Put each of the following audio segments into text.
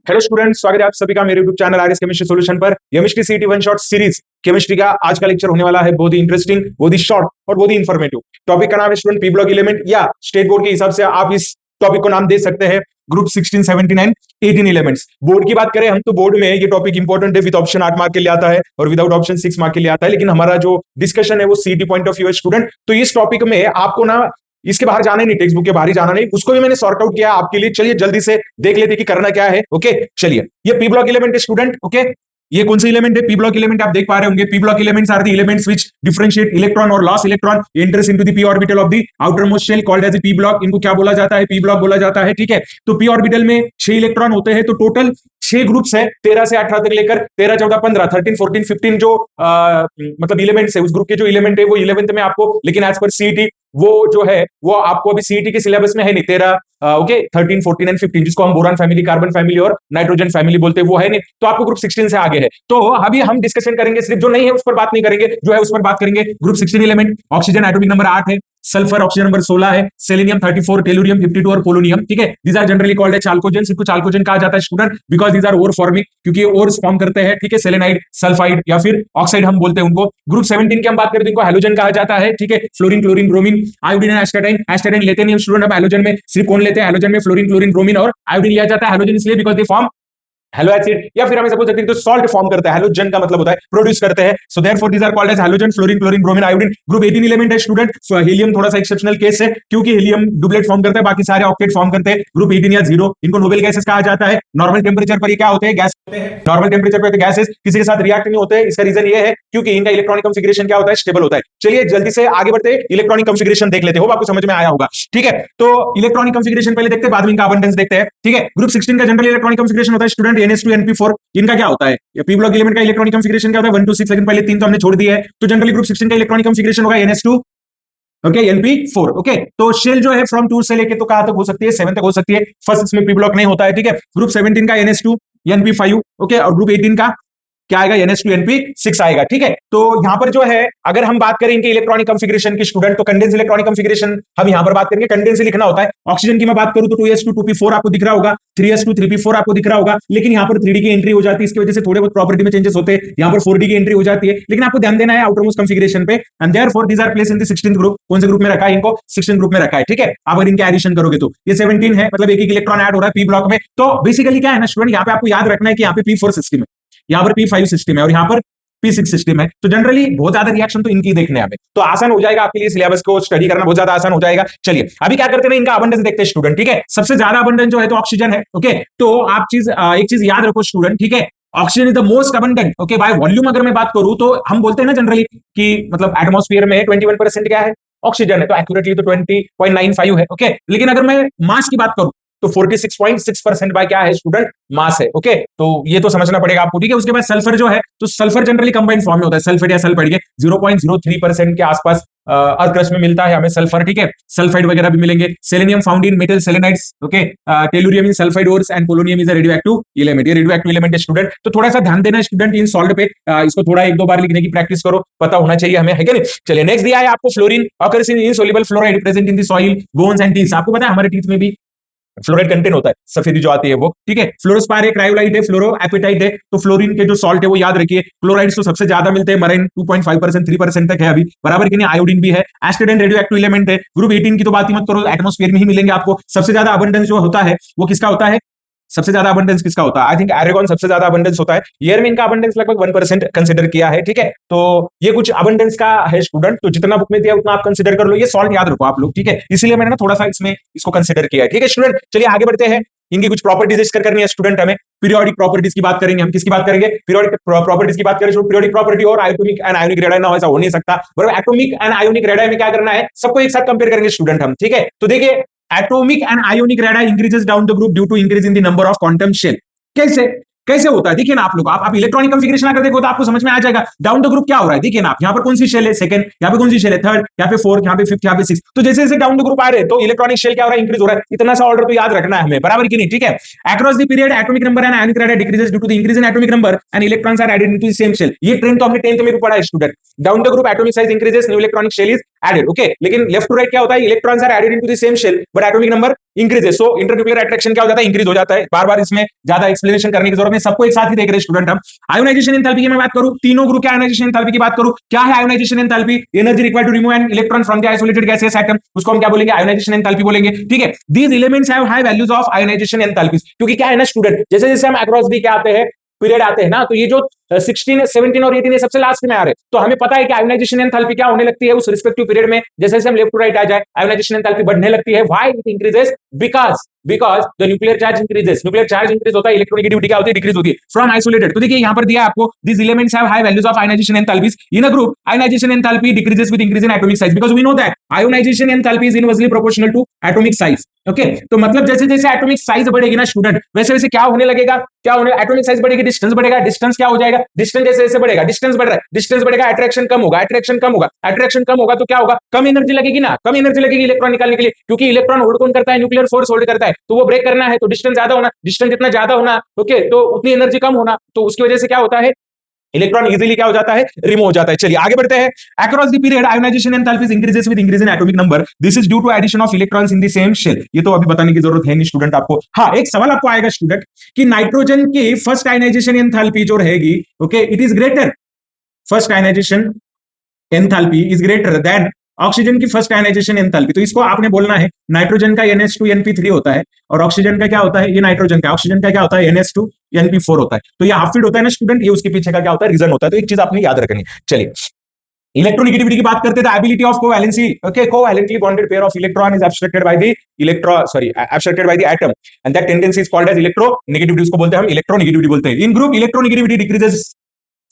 Hello student, स्वागत है आप सभी का मेरे YouTube channel RS chemistry solution पर। केमिस्ट्री सीटी वन शॉट सीरीज केमिस्ट्री का आज का लेक्चर होने वाला है बहुत ही इंटरेस्टिंग, बहुत ही शॉर्ट और बहुत ही इंफॉर्मेटिव। टॉपिक का नाम है स्टूडेंट पी ब्लॉक एलिमेंट, या स्टेट बोर्ड के हिसाब से आप इस टॉपिक को नाम दे सकते हैं ग्रुप 16, 79, 18 एलिमेंट्स। बोर्ड की बात करें हम तो बोर्ड में ये टॉपिक इंपॉर्टेंट है, विद ऑप्शन 8 मार्क के लिए आता है और विदाउट ऑप्शन 6 मार्क के लिए आता है। लेकिन हमारा जो डिस्कशन है वो सीटी पॉइंट ऑफ व्यू है स्टूडेंट। तो इस टॉपिक में आपको ना इसके बाहर जाना नहीं, टेक्स्ट बुक के बाहर ही जाना नहीं, उसको भी मैंने सॉर्ट आउट किया आपके लिए। चलिए जल्दी से देख लेते कि करना क्या है। ओके चलिए, ये पी ब्लॉक एलिमेंट है स्टूडेंट। ओके, ये कौन सी एलिमेंट है? P block element. आप देख पा रहे होंगे, P block elements are the elements which differentiate electron और last electron enters into the P orbital of the outermost shell called as P block. इनको क्या बोला जाता है? पी ब्लॉक बोला जाता है। ठीक है, तो पी ऑर्बिटल में 6 इलेक्ट्रॉन होते हैं। तो टोटल 6 ग्रुप्स है, 13 से 18 तक लेकर 13, 14, 15, 13, 14, 15 जो मतलब एलिमेंट्स है, उस ग्रुप के जो एलिमेंट है वो 11th में आपको, लेकिन एज पर सीईटी वो जो है वो आपको अभी सीईटी के सिलेबस में है नहीं। 13 ओके 13, 14 एंड 15 जिसको हम बोरान फैमिली, कार्बन फैमिली और नाइट्रोजन फैमिली बोलते हैं, वो है नहीं। तो आपको ग्रुप 16 से आगे है। तो अभी हम डिस्कशन करेंगे, सिर्फ जो नहीं है उस पर बात नहीं करेंगे, जो है उस पर बात करेंगे। Group 16 element, oxygen atomic number 8 है, सल्फर ऑक्सीजन नंबर 16 है, सेलेनियम 34, टेलुरियम 52 और पोलोनियम। ठीक है, these are generally called as chalcogen. इनको चाल्कोजेन कहा जाता है student because these are ore forming, क्योंकि ये ओर्स फॉर्म करते हैं। ठीक है, सेलेनाइड, सल्फाइड या फिर ऑक्साइड हम बोलते हैं उनको। ग्रुप 17 की हम बात करें तो इनको हैलोजन कहा जाता है। ठीक है, fluorine, chlorine, bromine, iodine and एस्टाटाइन। एस्टाटाइन लेते नहीं स्टूडेंट, अब हैलोजन में सिर्फ कौन लेते हैं? हैलोजन में फ्लोरीन, क्लोरीन, ब्रोमीन और आयोडीन लिया जाता है। हैलोजन इसलिए because they form hello acid, या फिर हमें सपोज करते हैं तो सॉल्ट फॉर्म करता है। हैलोजन का मतलब होता है प्रोड्यूस करते हैं। So therefore these are called as halogen, fluorine, chlorine, bromine, iodine. Group 18 element है स्टूडेंट। हीलियम थोड़ा सा एक्सेप्शनल केस है, क्योंकि हीलियम डुप्लेट फॉर्म करता है, बाकी सारे ऑक्टेट फॉर्म करते हैं। ग्रुप 18 या 0, इनको नोबेल गैसेस कहा जाता है। नॉर्मल टेंपरेचर पर ये क्या होते हैं? गैस होते हैं। नॉर्मल टेंपरेचर पर गैसेस किसी के साथ रिएक्ट नहीं होते। इसका रीजन ये है क्योंकि इनका इलेक्ट्रॉनिक कॉन्फिगरेशन क्या होता है? स्टेबल होता है। चलिए जल्दी से आगे बढ़ते इलेक्ट्रॉनिक कॉन्फिगरेशन देख लेते हो, आपको समझ में आया होगा। ठीक है, तो इलेक्ट्रॉनिक कॉन्फिगरेशन पहले देखते हैं, बाद में इनका अबंडेंस देखते हैं। ठीक है, ग्रुप 16 का जनरल इलेक्ट्रॉनिक कॉन्फिगरेशन होता है स्टूडेंट NH2 NP4। इनका क्या होता है? ये पी ब्लॉक एलिमेंट का इलेक्ट्रॉनिक कॉन्फिगरेशन क्या होता है? 1 to 6, लेकिन पहले 3 तो हमने छोड़ दिया है। तो जनरली ग्रुप 16 का इलेक्ट्रॉनिक कॉन्फिगरेशन होगा NH2 ओके NP4। ओके, तो शेल जो है फ्रॉम 2 से लेके तो कहां तक हो सकती है? 7 तक हो सकती है। फर्स्ट इसमें पी ब्लॉक नहीं होता है। ठीक है, ग्रुप 17 का NH2 NP5 ओके, और ग्रुप 18 का क्या आएगा? NH2 NP6 आएगा। ठीक है, तो यहां पर जो है अगर हम बात करें इनके इलेक्ट्रॉनिक कॉन्फिगरेशन की स्टूडेंट, तो कंडेंस इलेक्ट्रॉनिक कॉन्फिगरेशन हम यहां पर बात करेंगे। कंडेंस लिखना होता है। ऑक्सीजन की मैं बात करूं तो 2s2 2p4 आपको दिख रहा होगा, 3s2 3p4 आपको दिख रहा होगा, लेकिन यहां पर 3d की एंट्री हो जाती है, इसकी वजह से थोड़े बहुत प्रॉपर्टी में चेंजेस होते हैं। यहां पर 4d की एंट्री हो जाती है, लेकिन आपको ध्यान देना है आउटर मोस्ट कॉन्फिगरेशन पे। And therefore these are place in the 16th group. कौन से ग्रुप में रखा है इनको? 16 ग्रुप में रखा है। ठीक है, आप अगर इनके एडिशन करोगे तो ये 17 है, मतलब एक एक इलेक्ट्रॉन ऐड हो रहा है पी ब्लॉक में। तो बेसिकली क्या है ना स्टूडेंट, यहां पे आपको याद रखना है कि यहां पे P4 सिस्टम है, यहाँ पर P5 सिस्टम है और यहाँ पर P6 सिस्टम है। तो जनरली बहुत ज्यादा रिएक्शन तो इनकी देखने हमें, तो आसान हो जाएगा आपके लिए, सिलेबस को स्टडी करना बहुत ज्यादा आसान हो जाएगा। चलिए अभी क्या करते हैं, इनका अबंडेंस देखते हैं स्टूडेंट। ठीक है, सबसे ज्यादा अबंडेंस जो है तो ऑक्सीजन है। ओके, तो आप एक चीज याद रखो स्टूडेंट। ठीक है, oxygen is the most abundant. Okay, by volume अगर मैं बात करूं तो हम बोलते हैं ना जनरली कि मतलब एटमॉस्फेयर में 21% क्या है? ऑक्सीजन है। तो एक्यूरेटली तो 20.95 है। ओके, लेकिन अगर मैं मास की बात करूं तो 46.6% बाय क्या है स्टूडेंट? मास है। ओके, तो ये तो समझना पड़ेगा आपको। ठीक है, उसके बाद सल्फर जो है, तो सल्फर जनरली कंबाइंड फॉर्म में होता है, सल्फेट या सल्फाइड के 0.03% के आसपास अर्थ क्रस्ट में मिलता है हमें सल्फर। ठीक है, सल्फाइड वगैरह भी मिलेंगे। Selenium found in metal selenides. Okay, tellurium in sulphide ores and polonium is a radioactive element. ये रेडियोएक्टिव एलिमेंट है स्टूडेंट। तो थोड़ा सा ध्यान देना स्टूडेंट इन सॉल्ट पे, इसको थोड़ा एक दो बार लिखने की प्रैक्टिस करो, पता होना चाहिए हमें, है क्या नहीं? चलिए नेक्स्ट दिया है आपको fluorine occurs in insoluble fluoride present in the soil, bones and teeth. आपको पता है हमारे टीथ में भी फ्लोराइड कंटेंट होता है, सफेदी जो आती है वो। ठीक है, फ्लोरोस्पार है, क्रायोलाइट है, फ्लोरो एपेटाइट है। तो फ्लोरीन के जो सॉल्ट है वो याद रखिए। क्लोराइड्स तो सबसे ज्यादा मिलते हैं, मरीन 2.5% 3% तक है अभी, बराबर कि नहीं? आयोडीन भी है। एस्टेट एंड रेडियोएक्टिव एलिमेंट है। ग्रुप 18 की तो बात ही मत करो, एटमॉस्फेयर में ही मिलेंगे आपको। सबसे ज्यादा अबंडेंस जो होता है वो किसका होता है? सबसे ज्यादा अबंडेंस किसका होता है? आई थिंक एरेगॉन सबसे ज्यादा अबंडेंस होता है। ईयर में इनका अबंडेंस लगभग 1% कंसिडर किया है। ठीक है, तो ये कुछ अबंडेंस का है स्टूडेंट, तो जितना बुक में दिया उतना आप कंसिडर कर लो। ये सॉल्ट याद रखो आप लोग। ठीक है, इसीलिए मैंने ना थोड़ा सा इसमें इसको कंसिडर किया है। ठीक है स्टूडेंट, चलिए आगे बढ़ते हैं। इनकी कुछ प्रॉपर्टीज डिस्कस करनी है स्टूडेंट हमें। पीरियोडिक प्रॉपर्टीज की बात करेंगे हम। किसकी बात करेंगे? पीरियोडिक प्रॉपर्टीज की बात करें। पीरियोडिक प्रॉपर्टी और एटॉमिक एंड आयोनिक रेडाई ना, ऐसा हो नहीं सकता। बराबर, एटॉमिक एंड आयोनिक रेडाई में क्या करना है? सबको एक साथ कंपेयर करेंगे स्टूडेंट हम। ठीक है, तो देखिए atomic and ionic radii increases down the group due to increase in the number of quantum shell। कैसे कैसे होता है? देखिए ना आप लोग, आप इलेक्ट्रॉनिक कॉन्फिगरेशन अगर देखो तो आपको समझ में आ जाएगा। डाउन द ग्रुप क्या हो रहा है, देखिए ना आप, यहाँ पर कौन सी शेल है? सेकंड। यहाँ पे कौन सी शेल है? थर्ड। यहाँ पे फोर्थ, यहाँ पे फिफ्थ, यहाँ पे सिक्स। तो जैसे जैसे डाउन द ग्रुप आ रहे हैं तो इलेक्ट्रॉनिक शेल क्या हो रहा है? इंक्रीज हो रहा है। इतना सा ऑर्डर तो याद रखना है हमें, बराबर की नहीं? ठीक है, across the period atomic number and ionic radii decreases due to the increase in atomic number and electrons are added into the same shell. ये ट्रेंड तो हमने 10th में भी पढ़ा है student. Down the group atomic size increases, new electronic shell is added, okay. लेकिन left to right क्या होता है, electrons are added into the same shell but atomic number increases, so internuclear attraction क्या हो जाता है, इंक्रीज हो जाता है। बार बार इसमें ज्यादा एक्सप्लेनेशन करने की जरूरत नहीं, सबको एक साथ ही देख रहे स्टूडेंट हम। आयोनाइजेशन एंथैल्पी की मैं बात करूं, तीनों ग्रुप के आयोनाइजेशन एंथैल्पी की बात करूं, क्या है ionization enthalpy, energy required to remove an electron from the isolated gaseous atom, उसको हम क्या बोलेंगे, आयोनाइजेशन एंथैल्पी बोलेंगे, ठीक है। These elements have high values of ionization enthalpies, क्योंकि क्या है ना स्टूडेंट, जैसे जैसे हम अक्रॉस दी क्या आते हैं, पीरियड आते हैं ना, तो ये जो 16 17 और 18 ये सबसे लास्ट में आ रहे हैं, तो हमें पता है कि आयोनाइजेशन एंथैल्पी क्या होने लगती है उस रिस्पेक्टिव पीरियड में, जैसे जैसे हम लेफ्ट टू राइट आ जाए आयोनाइजेशन एंथैल्पी बढ़ने लगती है। Why it increases, because the nuclear charge increases, nuclear charge increase होता है, इलेक्ट्रोनेगेटिविटी क्या होती है, डिक्रीज होती है फ्रॉम आइसोलेटेड। तो देखिए यहां पर दिया आपको, these elements have high values of ionization enthalpies in a group, ionization enthalpy decreases with increase in atomic size, because we know that ionization enthalpy is inversely proportional to atomic size, okay. तो मतलब जैसे जैसे atomic size बढ़ेगी ना student, वैसे वैसे क्या होने लगेगा, क्या होने, एटॉमिक साइज बढ़ेगी, डिस्टेंस बढ़ेगा, डिस्टेंस क्या हो जाएगा, डिस्टेंस जैसे जैसे बढ़ेगा, डिस्टेंस बढ़ रहा है, डिस्टेंस बढ़ेगा, अट्रैक्शन कम होगा, अट्रैक्शन कम होगा, अट्रैक्शन कम होगा तो क्या होगा, कम एनर्जी लगेगी ना, कम एनर्जी लगेगी इलेक्ट्रॉन निकालने के लिए, क्योंकि इलेक्ट्रॉन होल्ड कौन करता है, न्यूक्लियर फोर्स होल्ड करता है, तो वो ब्रेक करना है तो डिस्टेंस ज्यादा होना, डिस्टेंस जितना ज्यादा होना, ओके, तो उतनी एनर्जी कम होना, तो उसकी वजह से क्या होता है, इलेक्ट्रॉन इजीली क्या हो जाता है, रिमूव हो जाता है। चलिए आगे बढ़ते हैं। Across the period ionization enthalpies increases with increase in atomic number, this is due to addition of electrons in the same shell. ये तो अभी बताने की जरूरत है नहीं स्टूडेंट आपको। हाँ, एक सवाल आपको आएगा स्टूडेंट कि नाइट्रोजन की फर्स्ट आयोनाइजेशन एंथैल्पी जो रहेगी, okay, it is greater, first ionization enthalpy is greater than oxygen की फर्स्ट आयोनाइजेशन एंथैल्पी। तो इसको आपने बोलना है, नाइट्रोजन का NH2 NP3 होता है और ऑक्सीजन का क्या होता है, ये नाइट्रोजन का, ऑक्सीजन का क्या होता है, NH2 NP4 होता है। तो ये हाफ फील्ड होता है ना स्टूडेंट, ये उसके पीछे का क्या होता है, रीजन होता है। तो एक चीज आपने याद रखनी है। चलिए इलेक्ट्रोनेगेटिविटी की बात करते हैं, ability of covalency, okay, covalently bonded pair of electron is abstracted by the abstracted by the atom and that tendency is called as electronegativity, उसको बोलते हैं हम इलेक्ट्रोनेगेटिविटी बोलते हैं। In group electronegativity decreases,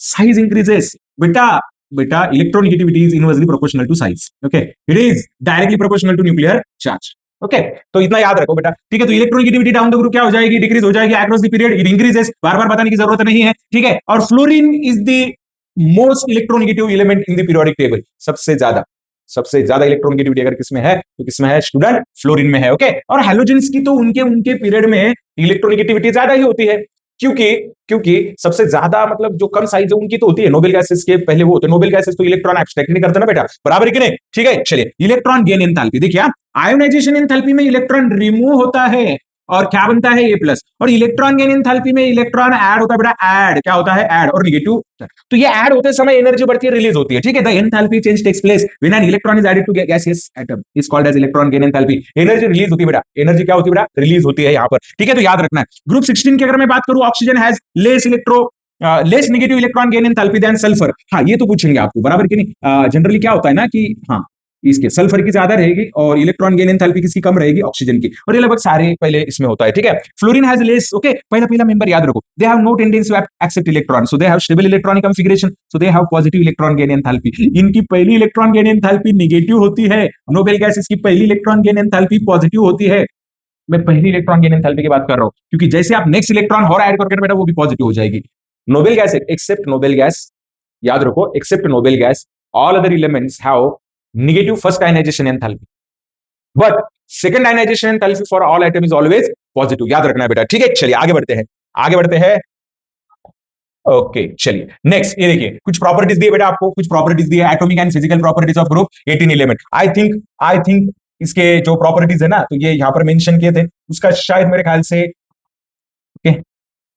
size increases, बेटा बेटा electronegativity is inversely proportional to size, okay, it is directly proportional to nuclear charge, okay. तो इतना याद रखो बेटा, ठीक है। तो इलेक्ट्रोनेगेटिविटी डाउन द ग्रुप क्या हो जाएगी, डिक्रीज हो जाएगी, across the period it increases, बार बार बताने की जरूरत नहीं है, ठीक है। और fluorine is the most electronegative element in the periodic table, सबसे ज्यादा इलेक्ट्रोनेगेटिविटी अगर किसमें है तो किसमें है स्टूडेंट, फ्लोरीन में है, ओके। और हैलोजेंस की तो उनके उनके पीरियड में इलेक्ट्रोनेगेटिविटी ज्यादा ही होती है, क्योंकि क्योंकि सबसे ज्यादा मतलब जो कम साइज है उनकी तो होती है, नोबेल गैसेस के पहले वो होते हैं, नोबेल गैसेस तो इलेक्ट्रॉन एब्स्ट्रैक्ट नहीं करते ना बेटा, बराबर है कि नहीं, ठीक है। चलिए इलेक्ट्रॉन गेन एंथैल्पी देखिए, आयोनाइजेशन एंथैल्पी में इलेक्ट्रॉन रिमूव होता है और क्या बनता है A+, और इलेक्ट्रॉन गेन एंथैल्पी में इलेक्ट्रॉन ऐड होता है बेटा, ऐड क्या होता है, ऐड और नेगेटिव। तो ये ऐड होते समय एनर्जी बढ़ती है, रिलीज होती है, ठीक है। The enthalpy change takes place when an electron is added to gaseous atom is called as electron gain enthalpy. Energy release होती है बेटा, एनर्जी क्या होती है बेटा, रिलीज होती है यहाँ पर, ठीक है। तो याद रखना है। ग्रुप 16 की अगर मैं बात करूं, oxygen has less negative electron gain enthalpy than sulphur. हाँ, ये तो पूछेंगे आपको, बराबर कि नहीं। जनरली क्या होता है ना कि हाँ, इसके सल्फर की ज्यादा रहेगी और इलेक्ट्रॉन गेन एंथैल्पी किसकी कम रहेगी, ऑक्सीजन की, और ये लगभग सारे पहले इसमें होता है, ठीक है। फ्लोरीन हैज लेस, ओके, पहला पहला मेंबर याद रखो, they have no tendency to accept electron, so they have stable electronic configuration, so they have positive electron gain enthalpy. इनकी पहली इलेक्ट्रॉन गेन एंथैल्पी नेगेटिव होती है, नोबेल गैसेस की पहली इलेक्ट्रॉन गेन एंथैल्पी पॉजिटिव होती है। मैं पहली इलेक्ट्रॉन गेन एंथैल्पी की बात कर रहा हूं, क्योंकि जैसे आप नेक्स्ट इलेक्ट्रॉन और ऐड करके बेटा वो भी पॉजिटिव हो जाएगी। Noble gas except noble gas, याद रखो, except noble gas, all other elements have negative first ionization enthalpy, but second ionization enthalpy for all atom is always positive, याद रखना है बेटा, ठीक है। चलिए आगे बढ़ते हैं, आगे बढ़ते हैं, ओके। चलिए नेक्स्ट, ये देखिए कुछ प्रॉपर्टीज दिए बेटा आपको, कुछ प्रॉपर्टीज दिए, atomic and physical properties of group 18 element. I think इसके जो प्रॉपर्टीज है ना, तो ये यहाँ पर मेंशन किए थे, उसका शायद मेरे ख्याल से, okay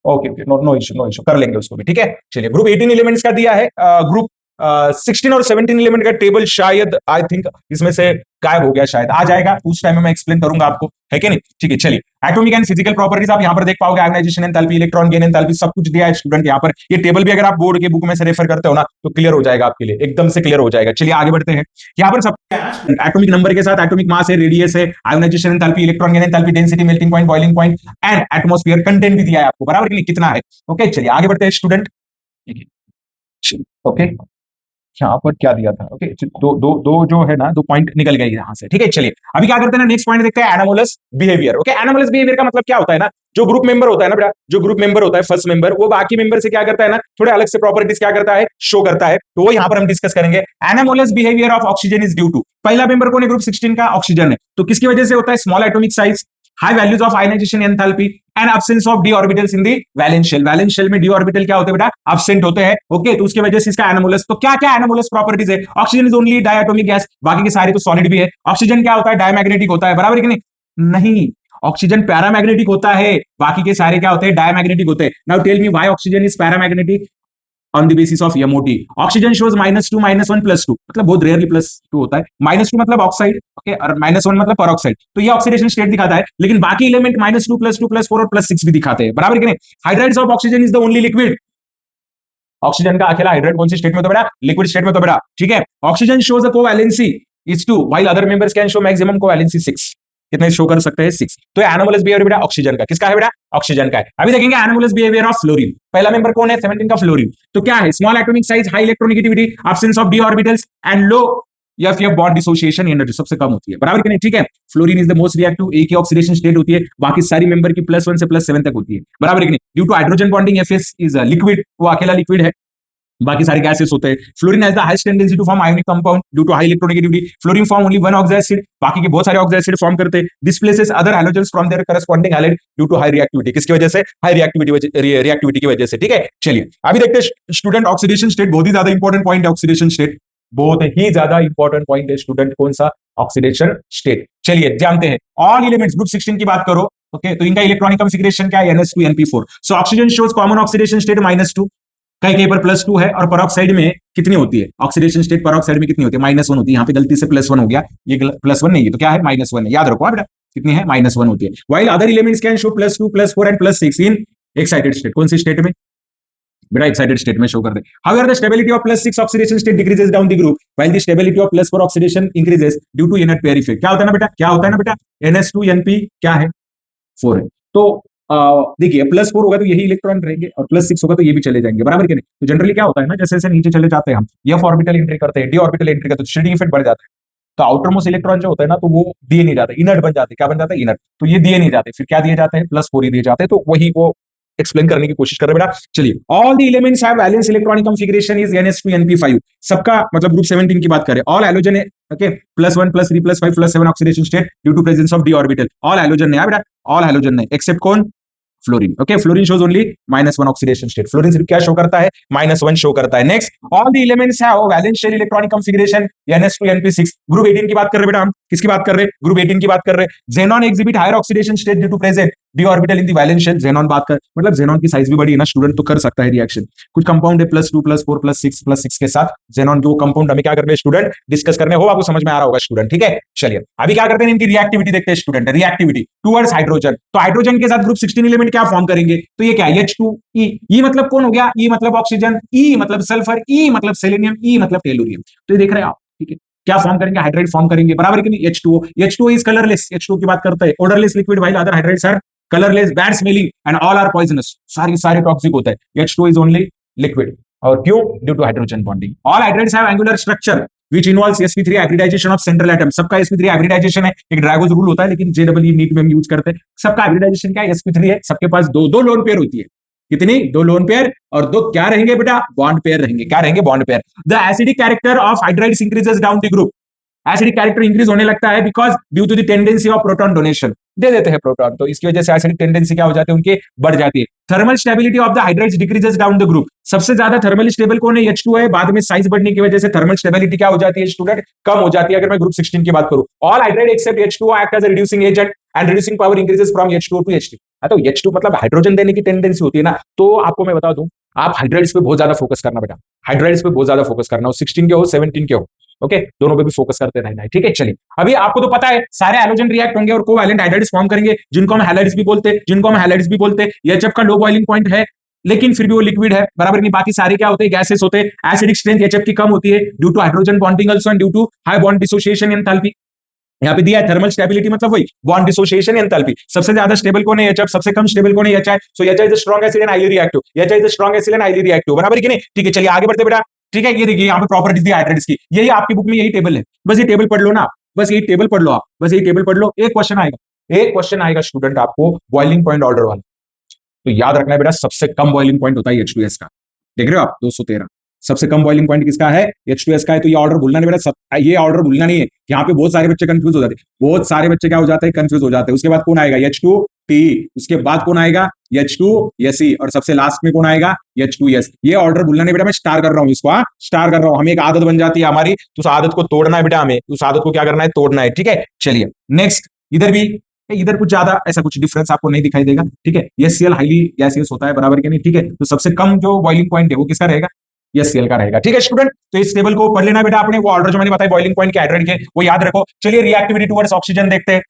okay, no issue, no issue, कर लेंगे उसको भी, ठीक है। चलिए ग्रुप 18 एलिमेंट्स का दिया है, ग्रुप 16 और 17 एलिमेंट का टेबल शायद आई थिंक इसमें से गायब हो गया, शायद आ जाएगा, उस टाइम में मैं एक्सप्लेन करूंगा आपको, है कि नहीं, ठीक है। चलिए एटॉमिक एंड फिजिकल प्रॉपर्टीज आप यहाँ पर देख पाओगे, ionisation enthalpy, electron gain enthalpy, सब कुछ दिया है स्टूडेंट यहाँ पर। ये टेबल भी अगर आप बोर्ड के बुक में से रेफर करते हो ना तो क्लियर हो जाएगा आपके लिए, एकदम से क्लियर हो जाएगा। चलिए आगे बढ़ते हैं। यहाँ पर सब एटॉमिक नंबर के साथ एटॉमिक मास है, रेडियस है, ionization enthalpy, electron gain enthalpy, density, melting point, boiling point and atmosphere content भी दिया है आपको, बराबर कि नहीं, कितना है, ओके। चलिए आगे बढ़ते हैं स्टूडेंट, ओके। यहाँ पर क्या दिया था, ओके, दो जो है ना, दो पॉइंट निकल गए यहाँ से, ठीक है। चलिए अभी क्या करते हैं ना, नेक्स्ट पॉइंट देखते हैं, anomalous behaviour, okay. Anomalous behaviour का मतलब क्या होता है ना, जो ग्रुप मेंबर होता है ना बेटा, जो ग्रुप मेंबर होता है फर्स्ट मेंबर, वो बाकी मेंबर से क्या करता है ना, थोड़े अलग से प्रॉपर्टीज क्या करता है, शो करता है, तो वो यहाँ पर हम डिस्कस करेंगे। Anomalous behaviour of oxygen is due to, पहला मेंबर कौन है ग्रुप 16 का, ऑक्सीजन है, तो किसकी वजह से होता है, small atomic size, high values of ionization enthalpy and absence of d orbitals in the valence shell. Valence shell में डी ऑर्बिटल क्या होते हैं बेटा, एब्सेंट होते हैं। ओके, तो उसकी वजह से इसका एनोमोलस, तो क्या क्या एनोमोलस प्रॉपर्टीज है? Oxygen is only diatomic gas, बाकी के सारे तो सॉलिड भी है। ऑक्सीजन क्या होता है, डायमैग्नेटिक होता है, बराबर कि नहीं? नहीं, ऑक्सीजन पैरामैग्नेटिक होता है, बाकी के सारे क्या होते हैं, डायमैग्नेटिक होते हैं। Now tell me why oxygen is paramagnetic on the basis of MOT। Oxygen shows -2 -1 +2, मतलब बहुत रेयरली +2 होता है। -2 मतलब ऑक्साइड, ओके, और -1 मतलब परऑक्साइड, तो ये ऑक्सीडेशन स्टेट दिखाता है। लेकिन बाकी एलिमेंट -2 +2 +4 और +6 भी दिखाते हैं, बराबर कि नहीं? Hydrides of oxygen is the only liquid. Oxygen का अकेला हाइड्राइड कौन सी स्टेट में होता है बेटा? लिक्विड स्टेट में होता है बेटा, ठीक है। Oxygen shows a covalency is 2 while other members can show maximum covalency 6। कितने शो कर सकते हैं? 6। तो एनोमलस बिहेवियर बेटा ऑक्सीजन का, किसका है बेटा? ऑक्सीजन का है। अभी देखेंगे एनोमलस बिहेवियर ऑफ फ्लोरीन। पहला मेंबर कौन है? 17 का फ्लोरीन। तो क्या है? Small atomic size, high electronegativity, absence of d orbitals and low या फिर बॉन्ड डिसोसिएशन एनर्जी सबसे कम होती है, बराबर कि नहीं? ठीक है। Fluorine is the most reactive, एक ही ऑक्सीडेशन स्टेट होती है, बाकी सारी मेंबर की +1 से +7 तक होती है, बराबर कि नहीं? Due to hydrogen bonding FS is liquid, वो अकेला लिक्विड है, बाकी सारे गैसेस होते हैं। Fluorine has the highest tendency to form ionic compound due to high electronegativity. Fluorine form only one oxide acid, बाकी के बहुत सारे ऑक्साइड एसिड फॉर्म करते हैं। Displaces other halogens from their corresponding halide due to high reactivity. किसकी वजह से? High reactivity की वजह से, ठीक है। चलिए अभी देखते हैं स्टूडेंट ऑक्सीडेशन स्टेट, बहुत ही ज्यादा इंपॉर्टेंट पॉइंट है ऑक्सीडेशन स्टेट, बहुत ही ज्यादा इंपॉर्टेंट पॉइंट है स्टूडेंट। कौन सा? Oxidation state. चलिए जानते हैं। ऑल एलिमेंट्स ग्रुप 16 की बात करो, ओके, तो इनका इलेक्ट्रॉनिक कॉन्फिगरेशन क्या है? NH2 NP4। So oxygen shows common oxidation state -2, कहीं कहीं पर +2 है, और परऑक्साइड में कितनी होती है? ऑक्सीडेशन स्टेट परऑक्साइड में कितनी होती है? -1 होती है। यहाँ पे गलती से +1 हो गया, ये +1 नहीं है, तो क्या है? -1 है, याद रखो बेटा, कितनी है? -1 होती है। While other elements can show +2 +4 and +6 in excited state. कौन सी स्टेट में बेटा? एक्साइटेड स्टेट में शो कर दे। However the stability of +6 oxidation state decreases down the group while the stability of +4 oxidation increases due to inert pair effect. क्या होता है ना बेटा? क्या होता है ना बेटा? NH2 NP क्या है? 4 है। तो देखिए +4 होगा तो यही इलेक्ट्रॉन रहेंगे, और +6 होगा तो ये भी चले जाएंगे, बराबर कि नहीं? तो जनरली क्या होता है ना, जैसे जैसे नीचे चले जाते हैं हम, F ऑर्बिटल एंट्री करते हैं, D ऑर्बिटल एंट्री करते हैं, तो शील्डिंग इफेक्ट बढ़ जाता है। तो आउटर मोस्ट इलेक्ट्रॉन जो होता है ना, तो वो दिए नहीं जाते, इनर्ट बन जाते हैं। क्या बन जाता है? इनर्ट। तो ये दिए नहीं जाते, फिर क्या दिए जाते हैं? +4 ही दिए जाते हैं। तो वही वो एक्सप्लेन करने की कोशिश कर रहे हैं बेटा। चलिए, all the elements have valence electronic configuration is NH2 NP5। सबका मतलब ग्रुप 17 की बात करें, ऑल हैलोजन है, okay, +1 +3 +5 +7 oxidation state due to presence of d orbital. All halogen है बेटा, ऑल हैलोजन है, एक्सेप्ट कौन? Fluorine. Okay, fluorine shows only -1 oxidation state. Fluorine सिर्फ क्या शो करता है? -1 शो करता है। Next, all the elements have valence shell electronic configuration NH2 NP6। Group 18 की बात कर रहे हैं बेटा हम, किसकी बात कर रहे हैं? ग्रुप 18 की बात कर रहे हैं। xenon exhibit higher oxidation state due to present d orbital in the valence shell. xenon बात कर, मतलब xenon की साइज भी बड़ी है ना स्टूडेंट, तो कर सकता है रिएक्शन। कुछ कंपाउंड है +2 +4 +6 के साथ xenon, जो कंपाउंड हमें क्या करने हैं स्टूडेंट? डिस्कस करने हो, आपको समझ में आ रहा होगा स्टूडेंट, ठीक है। चलिए अभी क्या करते हैं, इनकी रिएक्टिविटी देखते हैं स्टूडेंट। रिएक्टिविटी टुवर्ड्स हाइड्रोजन, तो हाइड्रोजन के साथ ग्रुप 16 एलिमेंट क्या फॉर्म करेंगे? तो ये क्या है? H2E। E मतलब कौन हो गया? E मतलब ऑक्सीजन, E मतलब सल्फर, E मतलब सेलेनियम, E मतलब टेलुरियम। तो ये देख रहे हैं आप, ठीक है। क्या फॉर्म करेंगे? हाइड्राइड फॉर्म करेंगे, बराबर कि नहीं? H2O। H2O is colourless, H2O की बात करते हैं। Odourless liquid while other hydrides are colourless, bad smelling and all are poisonous. सारे टॉक्सिक होता है। H2O इज ओनली लिक्विड, और क्यों? Due to hydrogen bonding. All hydrides have angular structure which involves sp3 hybridization of central atom। सबका sp3 hybridization है, एक ड्रैगोज rule होता है, लेकिन JEE नीट में हम यूज करते हैं। सबका hybridization क्या है? sp3 है। सबके पास दो दो लोन पेयर होती है। कितनी? 2 लोन पेयर, और 2 क्या रहेंगे बेटा? बॉन्ड पेयर रहेंगे। क्या रहेंगे? Bond pair. The acidic character of hydrides increases down the group. Acidic character increase होने लगता है because due to the tendency of proton donation. दे देते हैं प्रोटॉन, तो इसकी वजह से एसिडिक टेंडेंसी क्या हो जाती है? उनके बढ़ जाती है। Thermal stability of the hydrides decreases down the group. सबसे ज्यादा थर्मली स्टेबल कौन है? H2 है। बाद में साइज बढ़ने की वजह से थर्मल स्टेबिलिटी क्या हो जाती है स्टूडेंट? कम हो जाती है। अगर मैं ग्रुप 16 की बात करूं, all hydride except H2O act as a reducing agent and reducing power increases from H2O to H2। तो H2 मतलब हाइड्रोजन देने की टेंडेंसी होती है ना, तो आपको मैं बता दूं, आप हाइड्राइड्स पे बहुत ज्यादा फोकस करना बेटा। हाइड्राइड्स पे बहुत ज्यादा फोकस करना हो, 16 के हो 17 के हो, ओके, दोनों पे भी फोकस करते रहना है, ठीक है। चलिए अभी आपको तो पता है सारे हैलोजन रिएक्ट होंगे और कोवैलेंट हाइड्राइड्स फॉर्म करेंगे, जिनको हम हैलाइड्स भी बोलते हैं, एचएफ का लो बॉइलिंग पॉइंट है, लेकिन फिर भी वो लिक्विड है, बराबर नहीं? बाकी सारे क्या होते हैं? गैसेस होते हैं। एसिडिक स्ट्रेंथ एचएफ की कम होती है due to hydrogen bonding also and due to high bond dissociation enthalpy. यहाँ पे दिया है थर्मल स्टेबिलिटी, मतलब वही बॉन्ड डिसोसिएशन एंथैल्पी। सबसे ज्यादा स्टेबल कौन है? एचएफ। सबसे कम स्टेबल कौन है? HI. So HI is a strong acid and highly reactive. HI is a strong acid and highly reactive, बराबर कि नहीं? ठीक है, चलिए आगे बढ़ते बेटा। ठीक है, ये देखिए यहाँ पे प्रॉपर्टीज दी हाइड्राइड्स की, यही आपकी बुक में यही टेबल है। बस ये टेबल पढ़ लो ना, बस यही टेबल पढ़ लो आप, बस यही टेबल पढ़ लो। एक क्वेश्चन आएगा स्टूडेंट आपको बॉइलिंग पॉइंट ऑर्डर वाला, तो याद रखना है बेटा, सबसे कम बॉइलिंग पॉइंट होता है H2S का। देख रहे हो आप? 213। सबसे कम बॉइलिंग पॉइंट किसका है? H2S का है। तो ये ऑर्डर भूलना नहीं बेटा, ये ऑर्डर भूलना नहीं है। यहाँ पे बहुत सारे बच्चे कंफ्यूज हो जाते हैं, बहुत सारे बच्चे क्या हो जाते हैं, कंफ्यूज हो जाते हैं। उसके बाद कौन आएगा? H2T, उसके बाद कौन आएगा? H2Se, और सबसे लास्ट में कौन आएगा? H2S। ये ऑर्डर भूलना नहीं बेटा, मैं स्टार कर रहा हूँ इसको, स्टार कर रहा हूँ। हमें एक आदत बन जाती है हमारी, तो उस आदत को तोड़ना है बेटा, हमें उस आदत को क्या करना है? तोड़ना है। ठीक है, चलिए नेक्स्ट। इधर भी, इधर कुछ ज्यादा ऐसा कुछ डिफरेंस आपको नहीं दिखाई देगा। ठीक है, ये सीएल हाईली गैसियस होता है, बराबर के नहीं? ठीक है, तो सबसे कम जो बॉइलिंग पॉइंट है वो किसका रहेगा? ये सीएल का रहेगा। ठीक है स्टूडेंट, तो इस टेबल को पढ़ लेना बेटा आपने, वो ऑर्डर जो मैंने बताया बॉइलिंग पॉइंट के, हाइड्रेट के, वो याद रखो। चलिए रिएक्टिविटी टुवर्ड्स ऑक्सीजन देखते हैं।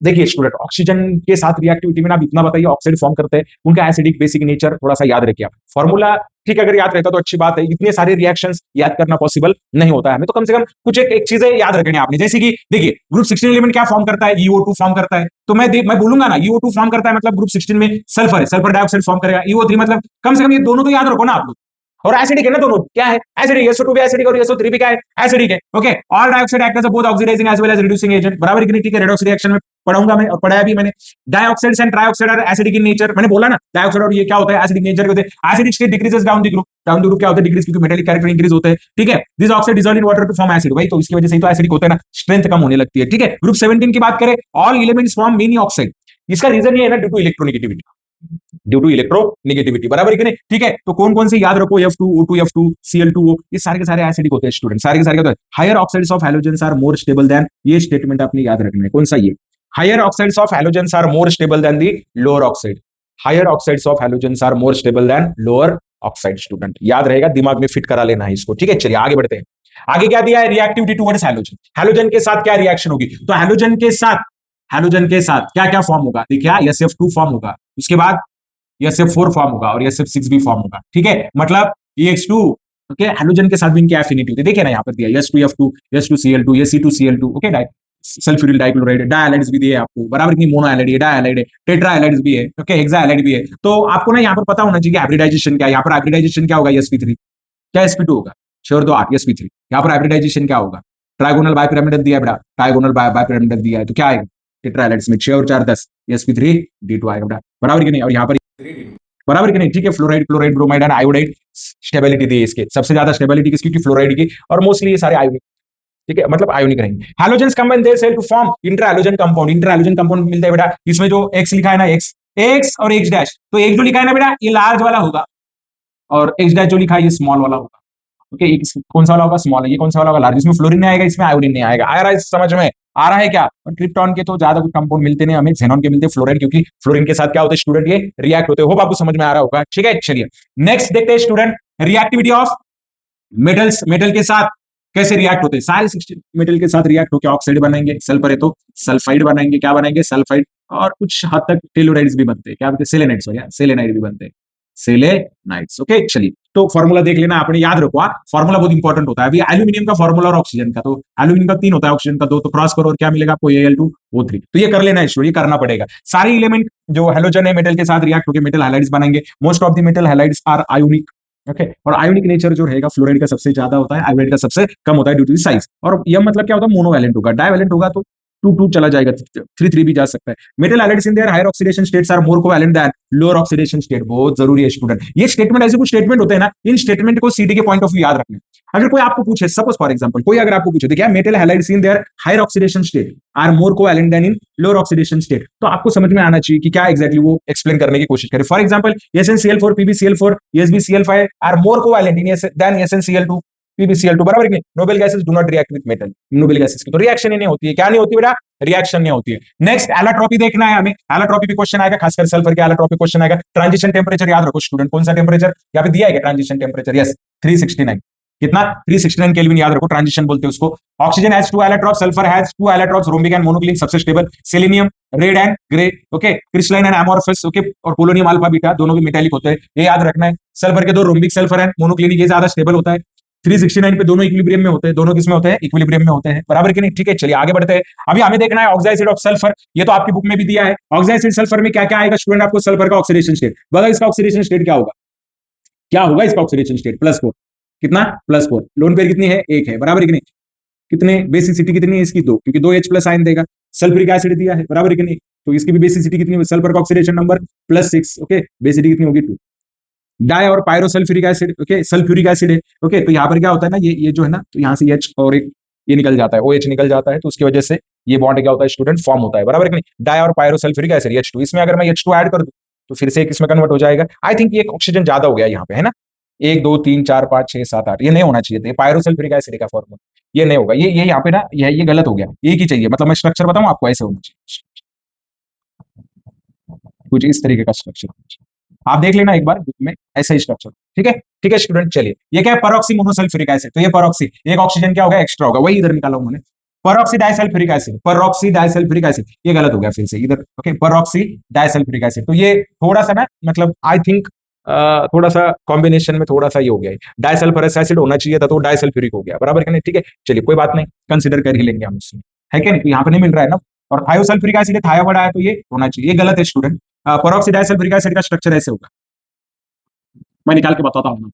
देखिए स्टूडेंट, ऑक्सीजन के साथ रिएक्टिविटी में आप इतना बताइए, ऑक्साइड फॉर्म करते हैं, उनका एसिडिक बेसिक नेचर थोड़ा सा याद रखिए आप। फॉर्मूला ठीक है, अगर याद रहता तो अच्छी बात है, इतने सारे रिएक्शंस याद करना पॉसिबल नहीं होता है हमें, तो कम से कम कुछ एक चीजें याद रखनी आपने, जैसे कि देखिए ग्रुप 16 एलिमेंट क्या फॉर्म करता है? EO2 फॉर्म करता है। तो मैं बोलूंगा ना, EO2 फॉर्म करता है मतलब ग्रुप 16 में सल्फर है, सल्फर डाइऑक्साइड फॉर्म करेगा। EO3 मतलब, कम से कम ये दोनों तो याद रखो ना आप लोग। और एसिडिक है ना दोनों, क्या है? एसिडिक। SO2 भी एसिडिक और SO3 भी क्या है? एसिडिक है। Okay, all dioxide act as both oxidising as well as reducing agent, बराबर की नहीं? ठीक है, रेडॉक्स रिएक्शन में पढ़ाऊंगा मैं, और पढ़ाया भी मैंने। Dioxides and trioxide are acidic in nature, मैंने बोला ना डाइऑक्साइड और ये क्या होता है? एसिडिक नेचर के होते हैं। Acidic state decreases down the group, down the group क्या होता है? डिक्रीज, क्योंकि मेटालिक कैरेक्टर इंक्रीज होते हैं। ठीक है, this oxide dissolve in water to form acid, वही तो इसकी वजह से ही तो एसिडिक होता है ना, स्ट्रेंथ कम होने लगती है। ठीक है, ग्रुप 17 की बात करें, all elements form many oxide. इसका रीजन ये है ना, due to electronegativity, due to electronegativity, बराबर है कि नहीं? ठीक है, तो कौन कौन से याद रखो? F2, O2, F2, Cl2O, ये सारे के सारे एसिडिक होते हैं स्टूडेंट, सारे के सारे होते हैं। Higher oxides of halogens are more stable than, ये स्टेटमेंट आपने याद रखना है। कौन सा? ये higher oxides of halogens are more stable than the lower oxide, higher oxides of halogens are more stable than lower oxide. Student याद रहेगा, दिमाग में फिट करा लेना है इसको। ठीक है, चलिए आगे बढ़ते हैं। आगे क्या दिया है? रिएक्टिविटी टुवर्ड्स हैलोजन, हैलोजन के साथ क्या रिएक्शन होगी? तो हैलोजन के साथ क्या क्या फॉर्म होगा? देखिए SF2 फॉर्म होगा, उसके बाद SF4 फॉर्म होगा, और SF6 भी फॉर्म होगा। ठीक है, मतलब EX2, ओके, हैलोजन के साथ भी इनकी एफिनिटी होती है। देखिए ना यहाँ पर दिया S2F2, S2Cl2, C2Cl2, okay, sulphuryl dichloride, डायहाइड्स भी दिए आपको, बराबर की? मोनो हाइलाइड है, डायहाइलाइड है, टेट्रा हाइलाइड्स भी है, ओके, हेक्सा हाइलाइड भी है। तो आपको ना यहाँ पर पता होना चाहिए हाइब्रिडाइजेशन क्या है। यहाँ पर हाइब्रिडाइजेशन क्या होगा? sp3, क्या sp2 होगा? श्योर दो 8 sp3। यहाँ पर हाइब्रिडाइजेशन क्या होगा? ट्राइगोनल बाइपिरामिडल दिया है बेटा, ट्राइगोनल बाइपिरामिडल दिया है, तो क्या आएगा? टेट्रा हाइलाइड्स में 6 और 4 10, sp3 D2 आएगा बेटा, बराबर की नहीं? और यहाँ पर बराबर कि नहीं? ठीक है, fluoride, chloride, bromide and iodide stability दी है इसके, सबसे ज्यादा स्टेबिलिटी किसकी? की फ्लोराइड की, और मोस्टली ये सारे आयोनिक। ठीक है, मतलब आयोनिक रहेंगे। Halogens combine their self to form inter halogen compound, inter halogen compound मिलता है बेटा, इसमें जो X लिखा है ना, X और X डैश, तो X जो लिखा है ना बेटा, ये लार्ज वाला होगा, और X डैश जो लिखा है ये स्मॉल वाला होगा। ओके, कौन सा वाला होगा? स्मॉल है। ये कौन सा वाला होगा? लार्ज। इसमें फ्लोरीन नहीं आएगा, इसमें आयोडीन नहीं आएगा। आ रहा है समझ में? आ रहा है क्या? और ट्रिप्टॉन के तो ज्यादा कुछ कंपाउंड मिलते नहीं हमें, xenon के मिलते हैं, फ्लोराइड, क्योंकि फ्लोरीन के साथ क्या होता है स्टूडेंट? ये रिएक्ट होते हैं। होप आपको समझ में आ रहा होगा। ठीक है, चलिए नेक्स्ट देखते हैं student, reactivity of metals, metal के साथ कैसे रिएक्ट होते हैं? सारे 16 मेटल के साथ रिएक्ट होकर ऑक्साइड बनाएंगे, सल्फर है तो सल्फाइड बनाएंगे, क्या बनाएंगे? सल्फाइड, और कुछ हद तक टेलोराइड्स भी बनते हैं, क्या बनते हैं? सेलेनाइड्स, हो गया सेलेनाइड भी बनते हैं, सेलेनाइड्स। ओके, चलिए तो फॉर्मूला देख लेना आपने, याद रखो, फॉर्मूला बहुत इंपॉर्टेंट होता है। अभी एल्यूमिनियम का फॉर्मूला और ऑक्सीजन का, तो एल्यूमिनियम का 3 होता है, ऑक्सीजन का 2, तो क्रॉस करो और क्या मिलेगा आपको? Al2O3। तो ये कर लेना है स्टूडेंट, ये करना पड़ेगा। सारे एलिमेंट जो हेलोजन है मेटल के साथ रिएक्ट होकर मेटल हैलाइड्स बनाएंगे। Most of the metal halides are ionic, okay, और आयोनिक नेचर जो रहेगा फ्लोराइड का सबसे ज्यादा होता है, आयोडाइड का सबसे कम होता है ड्यू टू साइज। और यह मतलब क्या होता है? मोनोवैलेंट होगा, डाइवैलेंट होगा तो 2 चला जाएगा, 3 भी जा सकता है। Metal halides in their higher oxidation states are more covalent than lower oxidation state, बहुत जरूरी है स्टूडेंट। ये स्टेटमेंट, ऐसे कुछ स्टेटमेंट होते हैं ना, इन स्टेटमेंट को सीडी के पॉइंट ऑफ व्यू याद रखना है। अगर कोई आपको पूछे, सपोज फॉर एग्जांपल, कोई अगर आपको पूछे, देखिए metal halides in their higher oxidation state are more covalent than in lower oxidation state, तो आपको समझ में आना चाहिए कि क्या एग्जैक्टली वो एक्सप्लेन करने की कोशिश करे। For example SnCl4, PbCl4, EsBCl5 are more covalent in than SnCl2, PbCl2, बराबर कि नहीं? Noble gases do not react with metal, noble gases की तो रिएक्शन ही नहीं होती है। क्या नहीं होती बेटा? रिएक्शन नहीं होती है। नेक्स्ट एलोट्रॉपी देखना है हमें, एलोट्रॉपी भी क्वेश्चन आएगा, खासकर सल्फर के एलोट्रॉपी क्वेश्चन आएगा। ट्रांजिशन टेंपरेचर याद रखो स्टूडेंट, कौन सा टेंपरेचर यहाँ पे दिया है? ट्रांजिशन टेंपरेचर, यस 369, कितना? 369 केल्विन, याद रखो, ट्रांजिशन बोलते हैं उसको। Oxygen has 2 electrons, sulphur has 2 electrons, rhombic and monoclinic सबसे stable, selenium red and grey, okay, crystalline and amorphous, okay, और पोलोनियम अल्फा बीटा दोनों भी मेटालिक होते हैं, ये याद रखना है। सल्फर के 2 रोम्बिक सल्फर है, मोनोक्लिनिक ये ज्यादा स्टेबल होता है। 369 पे दोनों इक्विलिब्रियम में होते हैं, दोनों किसमें होते हैं? इक्विलिब्रियम में होते हैं, बराबर कि नहीं? ठीक है, चलिए आगे बढ़ते हैं। अभी हमें देखना है ऑक्साइड ऑफ सल्फर, ये तो आपकी बुक में भी दिया है। ऑक्साइड सल्फर में क्या क्या आएगा स्टूडेंट? आपको सल्फर का ऑक्सीडेशन स्टेट बताओ, इसका ऑक्सीडेशन स्टेट क्या होगा? क्या होगा इसका ऑक्सीडेशन स्टेट? +4, कितना? +4। लोन पेयर कितनी है? 1 है, बराबर कि नहीं? कितने बेसिसिटी कितनी है इसकी? 2, क्योंकि 2H+ आयन देगा। सल्फ्यूरिक एसिड दिया है, बराबर कि नहीं? तो इसकी भी बेसिसिटी कितनी है? सल्फर का ऑक्सीडेशन नंबर +6, ओके, बेसिसिटी कितनी होगी? 2। डाई और pyrosulphuric acid, okay, sulphuric acid है, ओके। तो यहाँ पर क्या होता है ना, ये जो है ना, तो यहाँ से H और एक ये निकल जाता है, OH निकल जाता है, तो उसकी वजह से ये बॉन्ड क्या होता है स्टूडेंट, फॉर्म होता है, बराबर है कि नहीं। डाई और पायरोसल्फ्यूरिक एसिड H2, इसमें अगर मैं H2 ऐड कर दूं तो फिर से एक इसमें कन्वर्ट हो जाएगा। आई थिंक ये ऑक्सीजन ज्यादा हो गया यहाँ पे, है ना। 1 2 3 4 5 6 7 8, ये नहीं होना चाहिए था, ये पायरोसल्फ्यूरिक एसिड का फॉर्मूला, ये नहीं होगा, ये यहाँ पे ना ये गलत हो गया, एक ही चाहिए, मतलब मैं स्ट्रक्चर बताऊं आपको, ऐसे होना चाहिए, कुछ इस तरीके का स्ट्रक्चर होना चाहिए। आप देख लेना एक बार बुक में, ऐसा ही स्ट्रक्चर, ठीक है। ठीक है स्टूडेंट, चलिए ये क्या है, परऑक्सी मोनोसल्फ्यूरिक एसिड, तो ये परऑक्सी, एक ऑक्सीजन क्या होगा, एक्स्ट्रा होगा, वही इधर निकाला हूं मैंने। परऑक्सी डाइसल्फ्यूरिक एसिड, परऑक्सी डाइसल्फ्यूरिक एसिड, ये गलत हो गया फिर से इधर, ओके। परऑक्सी डाइसल्फ्यूरिक एसिड, तो ये थोड़ा सा ना, मतलब आई थिंक थोड़ा सा कॉम्बिनेशन में थोड़ा सा ये हो गया है, डाइसल्फरस एसिड होना चाहिए था, तो डाइसल्फ्यूरिक हो गया, बराबर कि नहीं, ठीक है। चलिए कोई बात नहीं, कंसिडर कर ही लेंगे हम इसमें, है क्या नहीं, तो यहाँ पे नहीं मिल रहा है ना। और थायोसल्फ्यूरिक एसिड, थाया बड़ा है, तो ये होना चाहिए, ये गलत है स्टूडेंट। परऑक्सी डाइसल्फ्यूरिक एसिड का स्ट्रक्चर ऐसे होगा, मैं निकाल के बताता हूँ।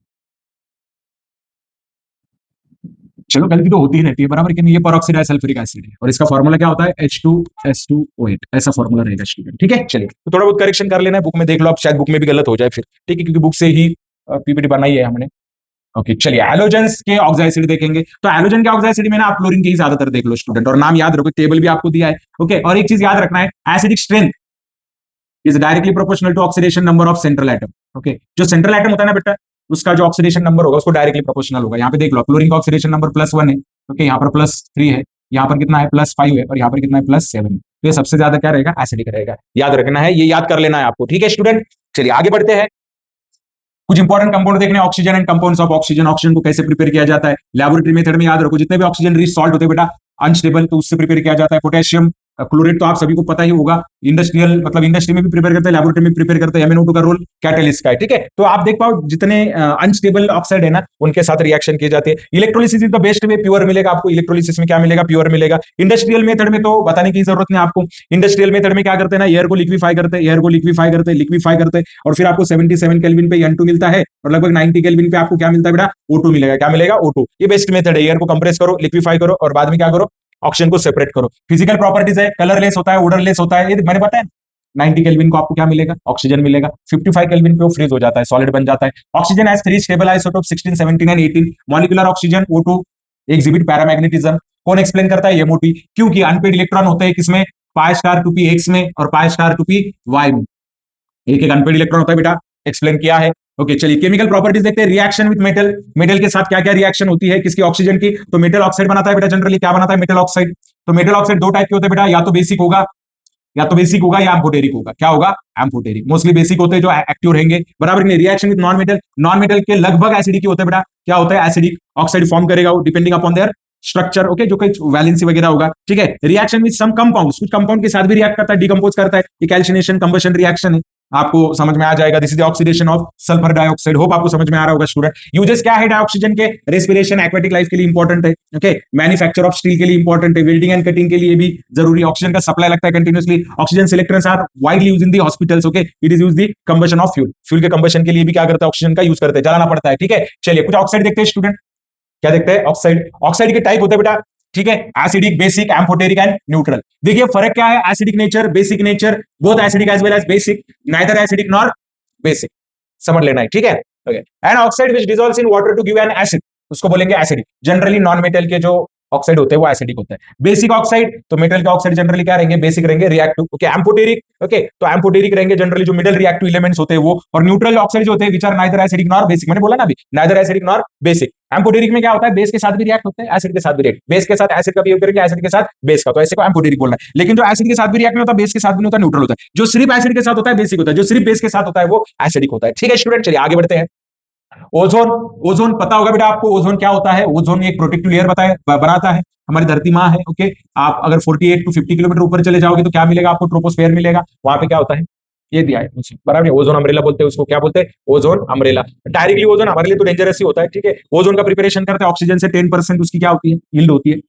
चलो गलती तो होती ही रहती है, बराबर कि नहीं। ये परऑक्सीडाइज सल्फ्यूरिक एसिड है और इसका फॉर्मूला क्या होता है, H2S2O8, ऐसा फॉर्मूला रहेगा स्टूडेंट, ठीक है। चलिए तो थोड़ा बहुत करेक्शन कर लेना है, बुक में देख लो, आप शायद बुक में भी गलत हो जाए फिर, ठीक है, क्योंकि बुक से ही पीपीटी बनाई है हमने। ओके चलिए, हैलोजेंस के ऑक्साइड देखेंगे, तो हैलोजन के ऑक्साइड में ना आप क्लोरीन के ही ज्यादातर देख लो स्टूडेंट, और नाम याद रखो, टेबल भी आपको दिया है, ओके। और एक चीज याद रखना है, acidic strength is directly proportional to oxidation number of central atom, okay. जो सेंट्रल एटम होता है ना बेटा, उसका जो ऑक्सीडेशन नंबर होगा उसको डायरेक्टली प्रोपोर्शनल होगा। यहाँ पे देख लो, क्लोरीन का ऑक्सीडेशन नंबर +1 है, ओके, यहाँ पर +3 है, यहाँ पर कितना है +5 है, और यहाँ पर कितना है +7 है, तो ये सबसे ज्यादा क्या रहेगा, एसिडिक रहेगा, याद रखना है, ये याद कर लेना है आपको, ठीक है स्टूडेंट। चलिए आगे बढ़ते हैं, कुछ इंपॉर्टेंट कंपाउंड देखने, oxygen and compounds of oxygen, oxygen को कैसे प्रिपेयर किया जाता है लैबोरेटरी मेथड में, याद रखो जितने भी ऑक्सीजन रिच सॉल्ट होते हैं बेटा अनस्टेबल, तो उससे प्रिपेयर किया जाता है। पोटेशियम क्लोरेट तो आप सभी को पता ही होगा, इंडस्ट्रियल मतलब इंडस्ट्री में भी प्रिपेयर करते हैं, लैबोरेटरी में प्रिपेयर करते हैं, MnO2 का रोल कैटलिस्ट का है, ठीक है। तो आप देख पाओ जितने अनस्टेबल ऑक्साइड है ना, उनके साथ रिएक्शन की जाती है। Electrolysis is the best way, pure मिलेगा आपको इलेक्ट्रोलिसिस में, क्या मिलेगा, प्योर मिलेगा। इंडस्ट्रियल मेथड में तो बताने की जरूरत नहीं आपको, इंडस्ट्रियल मेथड में क्या करते हैं ना, एयर को लिक्विफाई करते हैं, एयर को लिक्विफाई करते हैं, लिक्विफाई करते हैं, और फिर आपको 77 केल्विन पे N2 मिलता है, और लगभग 90 केल्विन पे आपको क्या मिलता है बेटा, O2 मिलेगा, क्या मिलेगा, O2। ये बेस्ट मेथड है, एयर को कंप्रेस करो, लिक्विफाई करो, और बाद में क्या करो, ऑक्सीजन को सेपरेट करो। फिजिकल प्रॉपर्टीज है, कलरलेस होता है, ओडरलेस होता है, ये मैंने बताया। 90 केल्विन को आपको क्या मिलेगा, ऑक्सीजन मिलेगा। 55 केल्विन पे वो फ्रीज हो जाता है, सॉलिड बन जाता है। Oxygen has 3 stable isotope 16 17 and 18, molecular oxygen O2 exhibit paramagnetism, कौन एक्सप्लेन करता है, MOT, क्योंकि अनपेड इलेक्ट्रॉन होते हैं किसमें, π2p x में और π2p y में, एक एक अनपेड इलेक्ट्रॉन होता है बेटा, एक्सप्लेन किया है। ओके चलिए केमिकल प्रॉपर्टीज देखते हैं, रिएक्शन विद मेटल, मेटल के साथ क्या क्या रिएक्शन होती है किसकी, ऑक्सीजन की, तो मेटल ऑक्साइड बनाता है बेटा, जनरली क्या बनाता है, मेटल ऑक्साइड। तो मेटल ऑक्साइड दो टाइप के होते हैं बेटा, या तो बेसिक होगा, या तो बेसिक होगा या एम्फोटेरिक होगा, क्या होगा, एम्फोटेरिक। मोस्टली बेसिक होते हैं जो एक्टिव रहेंगे, बराबर नहीं। Reaction with non metal, non metal के लगभग एसिडिक होते हैं बेटा, क्या होता है, एसिडिक ऑक्साइड फॉर्म करेगा वो, depending upon their structure, okay, जो कुछ वैलेंसी वगैरह होगा, ठीक है। रिएक्शन विद सम कंपाउंड्स, कुछ कंपाउंड के साथ भी रिएक्ट करता है, डिकम्पोज करता है, ये कैल्सिनेशन कंबशन रिएक्शन है, आपको समझ में आ जाएगा। This is the oxidation of sulphur dioxide, hope आपको समझ में आ रहा होगा स्टूडेंट। यूजेस क्या है डाइऑक्सीजन के, रेस्पिरेशन, एक्वेटिक लाइफ के लिए इंपॉर्टेंट है, ओके, मैन्युफैक्चर ऑफ स्टील के लिए इंपॉर्टेंट है, वेल्डिंग एंड कटिंग के लिए भी जरूरी, ऑक्सीजन का सप्लाई लगता है continuously, oxygen cylinders are widely used in the hospitals, okay, it is used the combustion of fuel, fuel के कंबशन के लिए भी क्या करता है, ऑक्सीजन का यूज करते हैं, जलाना पड़ता है, ठीक है। चलिए कुछ ऑक्साइड देखते हैं स्टूडेंट, क्या देखते हैं, ऑक्साइड, ऑक्साइड के टाइप होते हैं बेटा, ठीक है, acidic, basic, amphoteric and neutral. देखिए फर्क क्या है, acidic nature, basic nature, both acidic as well as basic, neither acidic nor basic, समझ लेना है, ठीक है। Okay, and oxide which dissolves in water to give an acid, उसको बोलेंगे एसिडिक। जनरली नॉन मेटल के जो ऑक्साइड होते हैं वो एसिडिक होते हैं। बेसिक ऑक्साइड, तो मेटल के ऑक्साइड जनरली क्या रहेंगे, बेसिक रहेंगे, रिएक्टिव, ओके। एम्फोटेरिक, ओके, तो एम्फोटेरिक रहेंगे जनरली जो मिडल रिएक्टिव एलिमेंट्स होते हैं वो, और न्यूट्रल ऑक्साइड जो होते हैं which are neither acidic nor basic, मैंने बोला ना अभी, neither acidic nor basic. Amphoteric में क्या होता है, बेस के साथ भी रिएक्ट होते हैं, एसिड के साथ भी रिएक्ट, बेस के साथ एसिड का बिहेव करेंगे, एसिड के साथ बेस का, तो ऐसे को एम्फोटेरिक बोलना है। लेकिन जो एसिड के साथ भी रिएक्ट नहीं होता, बेस के साथ भी नहीं होता, न्यूट्रल होता है। जो सिर्फ एसिड के साथ होता है बेसिक होता है, जो सिर्फ बेस के साथ होता है वो एसिडिक होता है, ठीक है स्टूडेंट। चलिए आगे बढ़ते हैं। ओजोन, ओजोन पता होगा बेटा आपको, ओजोन क्या होता है, ओजोन एक प्रोटेक्टिव लेयर बनाता है, हमारी धरती माँ है, ओके। आप अगर 48 to 50 किलोमीटर ऊपर चले जाओगे तो क्या मिलेगा आपको, ट्रोपोस्फेयर मिलेगा, वहां पे क्या होता है, ये दिया है बराबर, ओजोन अम्ब्रेला बोलते हैं उसको, क्या बोलते हैं, ओजोन अम्ब्रेला। डायरेक्टली ओजोन हमारे लिए तो डेंजरस ही होता है, ठीक है। ओजोन का प्रिपरेशन करते हैं, ऑक्सीजन से 10% उसकी क्या होती है, यील्ड होती है,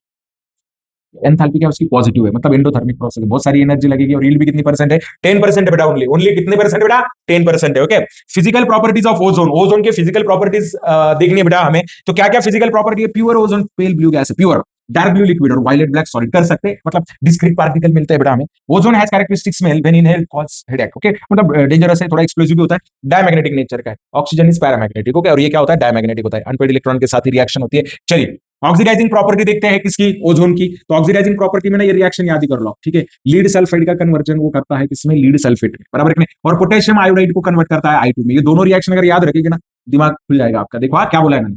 एंथैल्पी क्या उसकी पॉजिटिव है, मतलब एंडोथर्मिक प्रोसेस, बहुत सारी एनर्जी लगेगी, और यील्ड भी कितनी परसेंट है, 10% है बेटा, ओनली ओनली कितने परसेंट बेटा, 10% है, okay. Physical properties of ozone, ozone के फिजिकल प्रॉपर्टीज देखनी है बेटा हमें, तो क्या क्या फिजिकल प्रॉपर्टी है, pure ozone pale blue gas है, प्योर, डार्क ब्लू लिक्विड और वायलेट ब्लैक सॉलिड कर सकते हैं, मतलब डिस्क्रीट पार्टिकल मिलते हैं बेटा हमें। Ozone has characteristics smell when inhaled cause headache, okay, मतलब डेंजरस है, थोड़ा एक्सप्लोसिव भी होता है, डायमैग्नेटिक नेचर का है, ऑक्सीजन इज पैरामैग्नेटिक, ओके, और ये क्या होता है, डायमैग्नेटिक होता है, अनपेड इलेक्ट्रॉन के साथ ही रिएक्शन होती है। चलिए ऑक्सीडाइजिंग प्रॉपर्टी देखते हैं किसकी, ओजोन की। तो ऑक्सीडाइजिंग प्रॉपर्टी में ना ये रिएक्शन याद ही कर लो, ठीक है, लीड सल्फाइड का कन्वर्जन वो करता है किसमें, लीड सल्फेट में, बराबर है, और पोटेशियम आयोडाइड को कन्वर्ट करता है I2 में। ये दोनों रिएक्शन अगर याद रखेंगे ना, दिमाग खुल जाएगा आपका। देखो क्या बोला है मैंने,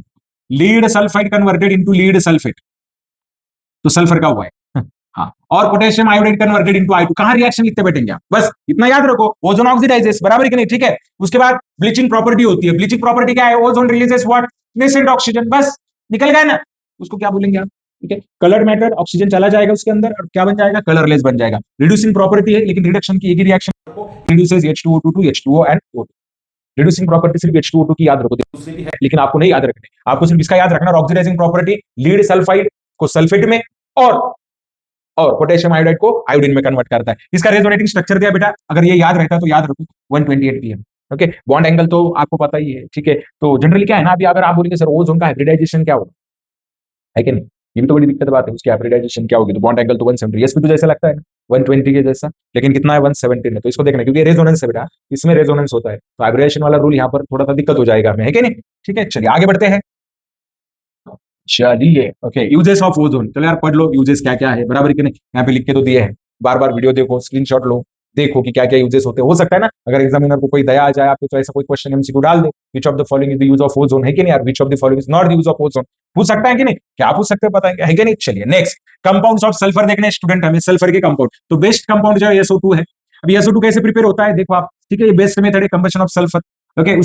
lead sulphide converted into lead sulphate, तो सल्फर का हुआ है हाँ, और potassium iodide converted into I2, कहां रिएक्शन लिखते बैठेंगे आप, बस इतना याद रखो, ओजोन ऑक्सीडाइजेस, बराबर है कि नहीं, ठीक है। उसके बाद ब्लीचिंग प्रॉपर्टी होती है, ब्लीचिंग प्रॉपर्टी क्या है, ozone releases what, nascent oxygen, बस निकल गए ना, उसको क्या बोलेंगे आप, ठीक है। कलर्ड मैटर, ऑक्सीजन चला जाएगा उसके अंदर और क्या बन जाएगा, कलरलेस बन जाएगा। रिड्यूसिंग प्रॉपर्टी है, लेकिन रिडक्शन की एक ही reaction, reduces H2O2 to H2O and O2। Reducing property सिर्फ H2O2 की याद रखो, दूसरी भी है लेकिन आपको नहीं याद रखनी, आपको सिर्फ इसका याद रखना। ऑक्सीडाइजिंग प्रॉपर्टी लीड सल्फाइड को सल्फेट में और पोटेशियम आयोडाइड को आयोडीन में कन्वर्ट करता है। इसका रेजोनेटिंग स्ट्रक्चर दिया बेटा, अगर ये याद रहता है तो याद रखो 128 pm, ओके। बॉन्ड एंगल तो आपको पता ही है, ठीक है। तो जनरली क्या है ना, अभी अगर आप बोलेंगे सर ओजोन का हाइब्रिडाइजेशन क्या होगा, है कि नहीं, ये भी तो बड़ी दिक्कत बात है, उसकी हाइब्रिडाइजेशन क्या होगी, तो बॉन्ड एंगल तो 170, sp2 जैसा लगता है 120 के जैसा, लेकिन कितना है 117 है, तो इसको देखना क्योंकि रेजोनेंस है बेटा, इसमें रेजोनेंस होता है, तो हाइब्रिडाइजेशन वाला रूल यहाँ पर थोड़ा सा दिक्कत हो जाएगा हमें, है कि नहीं, ठीक है। चलिए आगे बढ़ते हैं, चलिए ओके, यूजेस ऑफ ओजोन, चलो यार पढ़ लो यूजेस क्या क्या है, बराबर कि नहीं, यहाँ पे लिख के तो दिए हैं, बार बार वीडियो देखो, स्क्रीनशॉट लो, देखो कि क्या क्या यूजेस होते हैं। हो सकता है ना अगर एग्जामिनर को कोई दया आ जाए आपको, तो ऐसा कोई क्वेश्चन एमसीक्यू डाल दे, which of the following is the use of ozone, है कि नहीं यार, which of the following is not the use of ozone, पूछ सकता है कि नहीं, क्या पूछ सकते हैं बताएंगे, है कि नहीं। चलिए नेक्स्ट, कंपाउंड्स ऑफ सल्फर देखने स्टूडेंट, हमें सल्फर के कंपाउंड, तो बेस्ट कंपाउंड जो है SO2 है। अब SO2 कैसे प्रिपेयर होता है देखो आप, ठीक है, ये बेस्ट मेथड है कंबशन ऑफ सल्फर, ओके।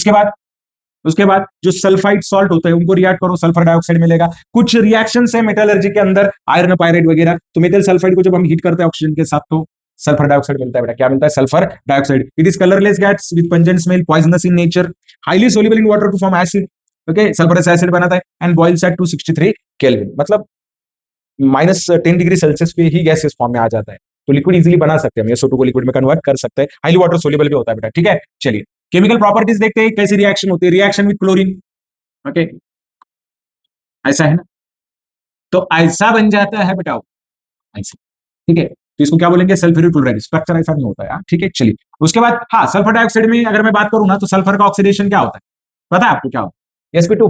उसके बाद जो सल्फाइड सॉल्ट होते हैं उनको रिएक्ट करो, सल्फर डाइऑक्साइड मिलेगा। कुछ रिएक्शन है मेटलर्जी के अंदर, आयरन पायराइड वगैरह, तो मेथल सल्फाइड को जब हम हीट करते हैं ऑक्सीजन के साथ तो सल्फर डाइऑक्साइड मिलता है बेटा, क्या मिलता है, sulphur dioxide. It is colourless gas with pungent smell, poisonous in nature, highly soluble in water to form acid, okay, sulphurous acid बनाता है, एंड बॉइल्स एट 263 केल्विन, मतलब -10 डिग्री सेल्सियस पे ही गैस इस फॉर्म में आ जाता है, तो लिक्विड इजीली बना सकते हैं हम, SO2 को लिक्विड में कन्वर्ट कर सकते हैं, हाईली वाटर सोल्युबल भी होता है बेटा, ठीक है। चलिए केमिकल प्रॉपर्टीज देखते हैं, कैसी रिएक्शन होती है, रिएक्शन विद क्लोरीन, ओके, ऐसा है ना, तो ऐसा बन जाता है बेटा, ऐसा, ठीक है। तो इसको क्या बोलेंगे, सल्फ्यूरिक क्लोराइड, स्ट्रक्चर ऐसा नहीं होता है, ठीक है। चलिए उसके बाद हाँ, सल्फर डाइऑक्साइड में अगर मैं बात करूं ना, तो सल्फर का ऑक्सीडेशन क्या होता है, पता है आपको क्या होता है, sp2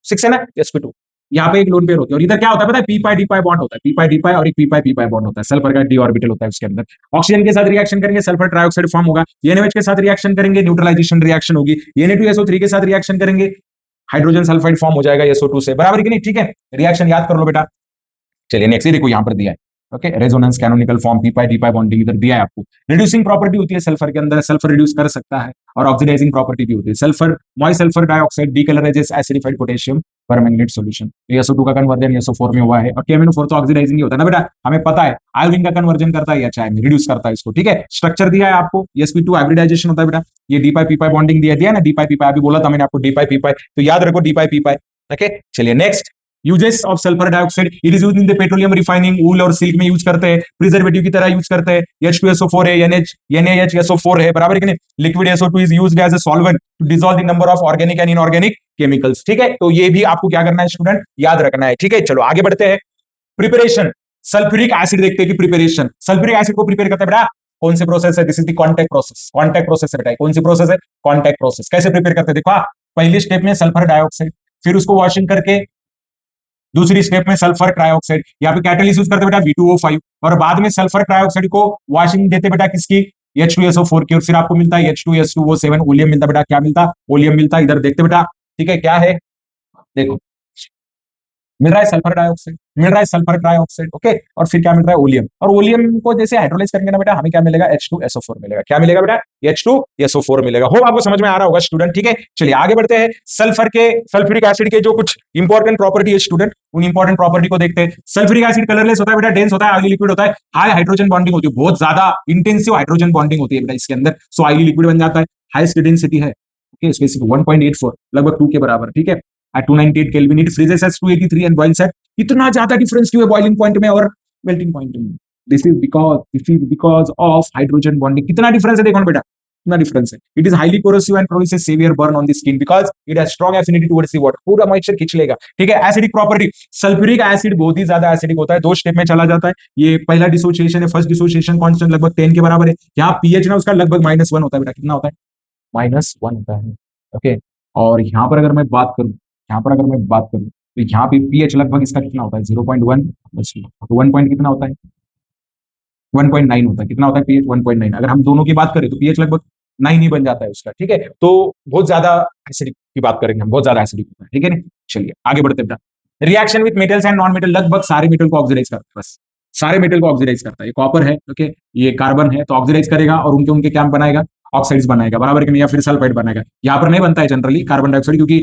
6 है ना, sp2, यहाँ पे एक लोन पेयर होती है, और इधर क्या होता है पता है, P pi D pi bond होता है, पी पाई डी पाई और एक पी पाई बॉन्ड होता है, सल्फर का डी ऑर्बिटल होता है उसके अंदर। ऑक्सीजन के साथ रिएक्शन करेंगे, सल्फर ट्राइऑक्साइड फॉर्म होगा, NaOH के साथ रिएक्शन करेंगे, न्यूट्रलाइजेशन रिएक्शन होगी, Na2SO3 के साथ रिएक्शन करेंगे, हाइड्रोजन सल्फाइड फॉर्म हो जाएगा SO2 से, बराबर कि नहीं, ठीक है। रिएक्शन याद कर लो बेटा। चलिए नेक्स्ट देखो यहाँ पर दिया है, okay, resonance canonical form, P pi D pi bonding इधर दिया है आपको। रिड्यूसिंग प्रॉपर्टी होती है सल्फर के अंदर, सल्फर रिड्यूस कर सकता है, और ऑक्सीडाइजिंग प्रॉपर्टी भी होती है, sulphur moist sulphur dioxide decolourises acidified potassium permanganate solution, SO2 का कन्वर्जन SO4 में हुआ है, और KMnO4 तो ऑक्सीडाइजिंग ही होता है ना बेटा, हमें पता है। आयोडीन का कन्वर्जन करता है HI में, रिड्यूस करता है इसको, ठीक है। स्ट्रक्चर दिया है आपको, sp2 हाइब्रिडाइजेशन होता है बेटा, ये D pi P pi bonding दिया ना, डी पाई पी पाई, अभी बोला था मैंने आपको डी पाई पी पाई, तो याद रखो D pi P pi, okay. चलिए next, uses of sulphur dioxide, it is used in the petroleum refining, wool और सिल्क में यूज करते हैं, प्रिजर्वेटिव की तरह यूज करते हैं, H2SO4 है, NaHSO4 है, बराबर कि नहीं। Liquid SO2 is used as a solvent to dissolve the number of organic and inorganic chemicals, ठीक है। तो ये भी आपको क्या करना है स्टूडेंट, याद रखना है, ठीक है। चलो आगे बढ़ते हैं, प्रिपरेशन, सल्फ्यूरिक एसिड देखते हैं कि प्रिपरेशन, सल्फ्यूरिक एसिड को प्रिपेयर करते हैं बेटा, कौन से प्रोसेस है, this is the contact process, contact process है बेटा, कौन सी प्रोसेस है, कांटेक्ट प्रोसेस। कैसे प्रिपेयर करते हैं देखो, पहली स्टेप में सल्फर डाइऑक्साइड, फिर उसको वॉशिंग करके दूसरी स्टेप में सल्फर ट्राइऑक्साइड, यहाँ पे कैटलिस्ट यूज करते बेटा V2O5, और बाद में सल्फर ट्राइऑक्साइड को वॉशिंग देते बेटा किसकी, H2SO4 की, और फिर आपको मिलता है H2S2O7, ओलियम मिलता बेटा, क्या मिलता, ओलियम मिलता, इधर देखते बेटा, ठीक है, क्या है देखो, मिल रहा है सल्फर डाइऑक्साइड, मिल रहा है सल्फर ट्राइऑक्साइड, ओके, और फिर क्या मिल रहा है, ओलियम, और ओलियम को जैसे हाइड्रोलाइज करेंगे ना बेटा, हमें क्या मिलेगा, H2SO4 मिलेगा, क्या मिलेगा बेटा, H2SO4 मिलेगा। हो आपको समझ में आ रहा होगा स्टूडेंट, ठीक है। चलिए आगे बढ़ते हैं, सल्फ्यूरिक एसिड के जो कुछ इंपॉर्टेंट प्रॉपर्टी है स्टूडेंट, उन इंपॉर्टेंट प्रॉपर्टी को देखते हैं। सल्फ्यूरिक एसिड कलरलेस होता है बेटा, डेंस होता है, ऑयली लिक्विड होता है, हाई हाइड्रोजन बॉन्डिंग होती है, बहुत ज्यादा इंटेंसिव हाइड्रोजन बॉन्डिंग होती है बेटा इसके अंदर, सो ऑयली लिक्विड बन जाता है, हाईएस्ट डेंसिटी है, ओके, स्पेसिफिक 1.84 लगभग 2 के बराबर, ठीक है, at 298 Kelvin it freezes as 283 and boils at, इतना ज्यादा डिफरेंस क्यों है बॉइलिंग पॉइंट में और मेल्टिंग पॉइंट में, this is because of hydrogen bonding. कितना डिफरेंस है देखो ना बेटा, इतना डिफरेंस है। It is highly corrosive and produces severe burn on the skin because it has strong affinity towards the water, पूरा मॉइस्चर खींच लेगा। ठीक है, एसिडिक प्रॉपर्टी, सल्फ्यूरिक एसिड बहुत ही ज्यादा एसिडिक होता है, दो स्टेप में चला जाता है। ये पहला डिसोसिएशन है, फर्स्ट डिसोसिएशन कांस्टेंट लगभग 10 के बराबर है। यहाँ पीएच ना उसका लगभग -1 होता है बेटा, कितना होता है? -1 होता है। ओके, और यहाँ पर अगर मैं बात करूं, यहाँ पर अगर मैं बात करूं तो यहाँ पे पीएच लगभग इसका कितना होता है? 0.1, तो 1 पॉइंट कितना होता है? 1.9 होता है। कितना होता है पीएच? 1.9। अगर हम दोनों की बात करें तो पीएच लगभग 9 ही बन जाता है उसका। ठीक है, तो बहुत ज्यादा एसिडिक की बात करेंगे हम, बहुत ज्यादा एसिडिक होता है। ठीक है ना, चलिए आगे बढ़ते हैं। Reaction with metals and non metal, लगभग सारे मेटल को ऑक्सीडाइज करता है, बस सारे मेटल को ऑक्सीडाइज करता है। ये कॉपर है, ओके, ये कार्बन है, तो ऑक्सीडाइज करेगा और उनके उनके क्या बनाएगा? ऑक्साइड्स बनाएगा, बराबर कि नहीं? या फिर सल्फाइड बनाएगा। यहाँ पर नहीं बनता है जनरली कार्बन डाइऑक्साइड, क्योंकि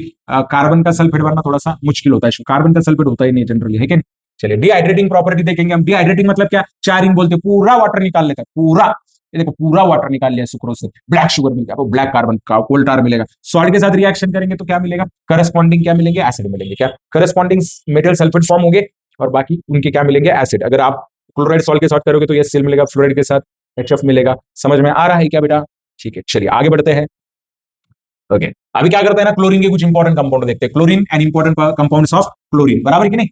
कार्बन का सल्फेट बनना थोड़ा सा मुश्किल होता है, कार्बन का सल्फेट होता ही नहीं जनरली, है कि नहीं? चलिए डिहाइड्रेटिंग प्रॉपर्टी देखेंगे हम। डिहाइड्रेटिंग मतलब क्या? चारिंग बोलते हैं, पूरा वाटर निकाल लेता है, पूरा। ये देखो पूरा वाटर निकाल लिया सुक्रोज से, ब्लैक शुगर मिल गया, ब्लैक कार्बन का कोल टार मिलेगा। सॉल्ट के साथ रिएक्शन करेंगे तो क्या मिलेगा? करस्पॉन्डिंग क्या मिलेंगे? एसिड मिलेंगे। क्या करस्पॉन्डिंग मेटल सल्फेट फॉर्म होंगे और बाकी उनके क्या मिलेंगे? एसिड। अगर आप क्लोराइड सॉल्ट के साथ करोगे तो HCl मिलेगा, फ्लोराइड के साथ HF मिलेगा। समझ में आ रहा है क्या बेटा? ठीक है, चलिए आगे बढ़ते हैं। ओके, अभी क्या करते हैं ना, क्लोरीन के कुछ इंपॉर्टेंट कंपाउंड देखते हैं। Chlorine and important compounds of chlorine, बराबर कि नहीं?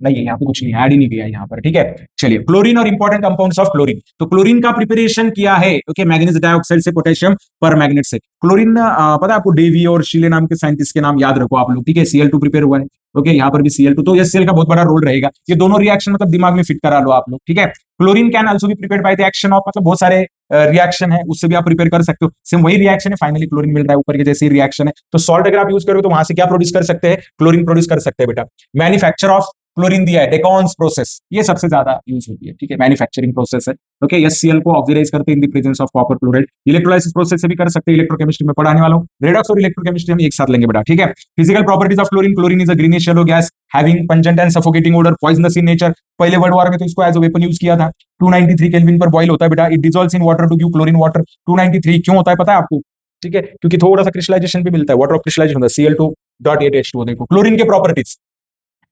नहीं है यहाँ पे, कुछ नहीं ऐड ही नहीं किया यहाँ पर। ठीक है, चलिए क्लोरीन और इंपॉर्टेंट कंपाउंड्स ऑफ क्लोरीन। तो क्लोरीन का प्रिपरेशन किया है, ओके, मैग्नीज डाइऑक्साइड से, पोटेशियम पर मैग्नेट से। क्लोरीन पता है आपको? डेवी और शीले नाम के साइंटिस्ट के नाम याद रखो आप लोग। ठीक है, Cl2 प्रिपेयर हुआ है, ओके, यहाँ पर भी Cl2, तो HCl का बहुत बड़ा रोल रहेगा। ये दोनों रिएक्शन मतलब दिमाग में फिट करा लो आप लोग। ठीक है, chlorine can also be prepared by the action of, मतलब बहुत सारे रिएक्शन है उससे भी आप प्रिपेयर कर सकते हो। सेम वही रिएक्शन है, फाइनली क्लोरीन मिल रहा है ऊपर के जैसे रिएक्शन है। तो सॉल्ट अगर आप यूज करोगे तो वहां से क्या प्रोड्यूस कर सकते हैं? क्लोरीन प्रोड्यूस कर सकते हैं बेटा। मैन्युफैक्चर ऑफ क्लोरीन दिया है, डेकॉन्स प्रोसेस, ये सबसे ज्यादा यूज होती है। ठीक है, मैन्युफैक्चरिंग प्रोसेस है। ओके, HCl को ऑक्सीडाइज करते हैं in the presence of copper chloride. Electrolysis process से भी कर सकते हैं, इलेक्ट्रोकेमिस्ट्री में पढ़ाने वाला हूं। रेडॉक्स और इलेक्ट्रोकेमिस्ट्री हम एक साथ लेंगे बेटा। ठीक है, physical properties of chlorine. Chlorine is a greenish yellow gas having pungent and suffocating odour, poisonous in nature. पहले वर्ल्ड वॉर में तो इसको एज अ वेपन यूज किया था। 293 केल्विन पर बॉयल होता है बेटा। It dissolves in water to give chlorine water. 293 क्यों होता है पता है आपको? ठीक है, क्योंकि थोड़ा सा क्रिस्टलाइजेशन भी मिलता है, वाटर ऑफ क्रिस्टलाइजेशन होता है, Cl2.8H2O। देखो क्लोरीन के प्रॉपर्टीज,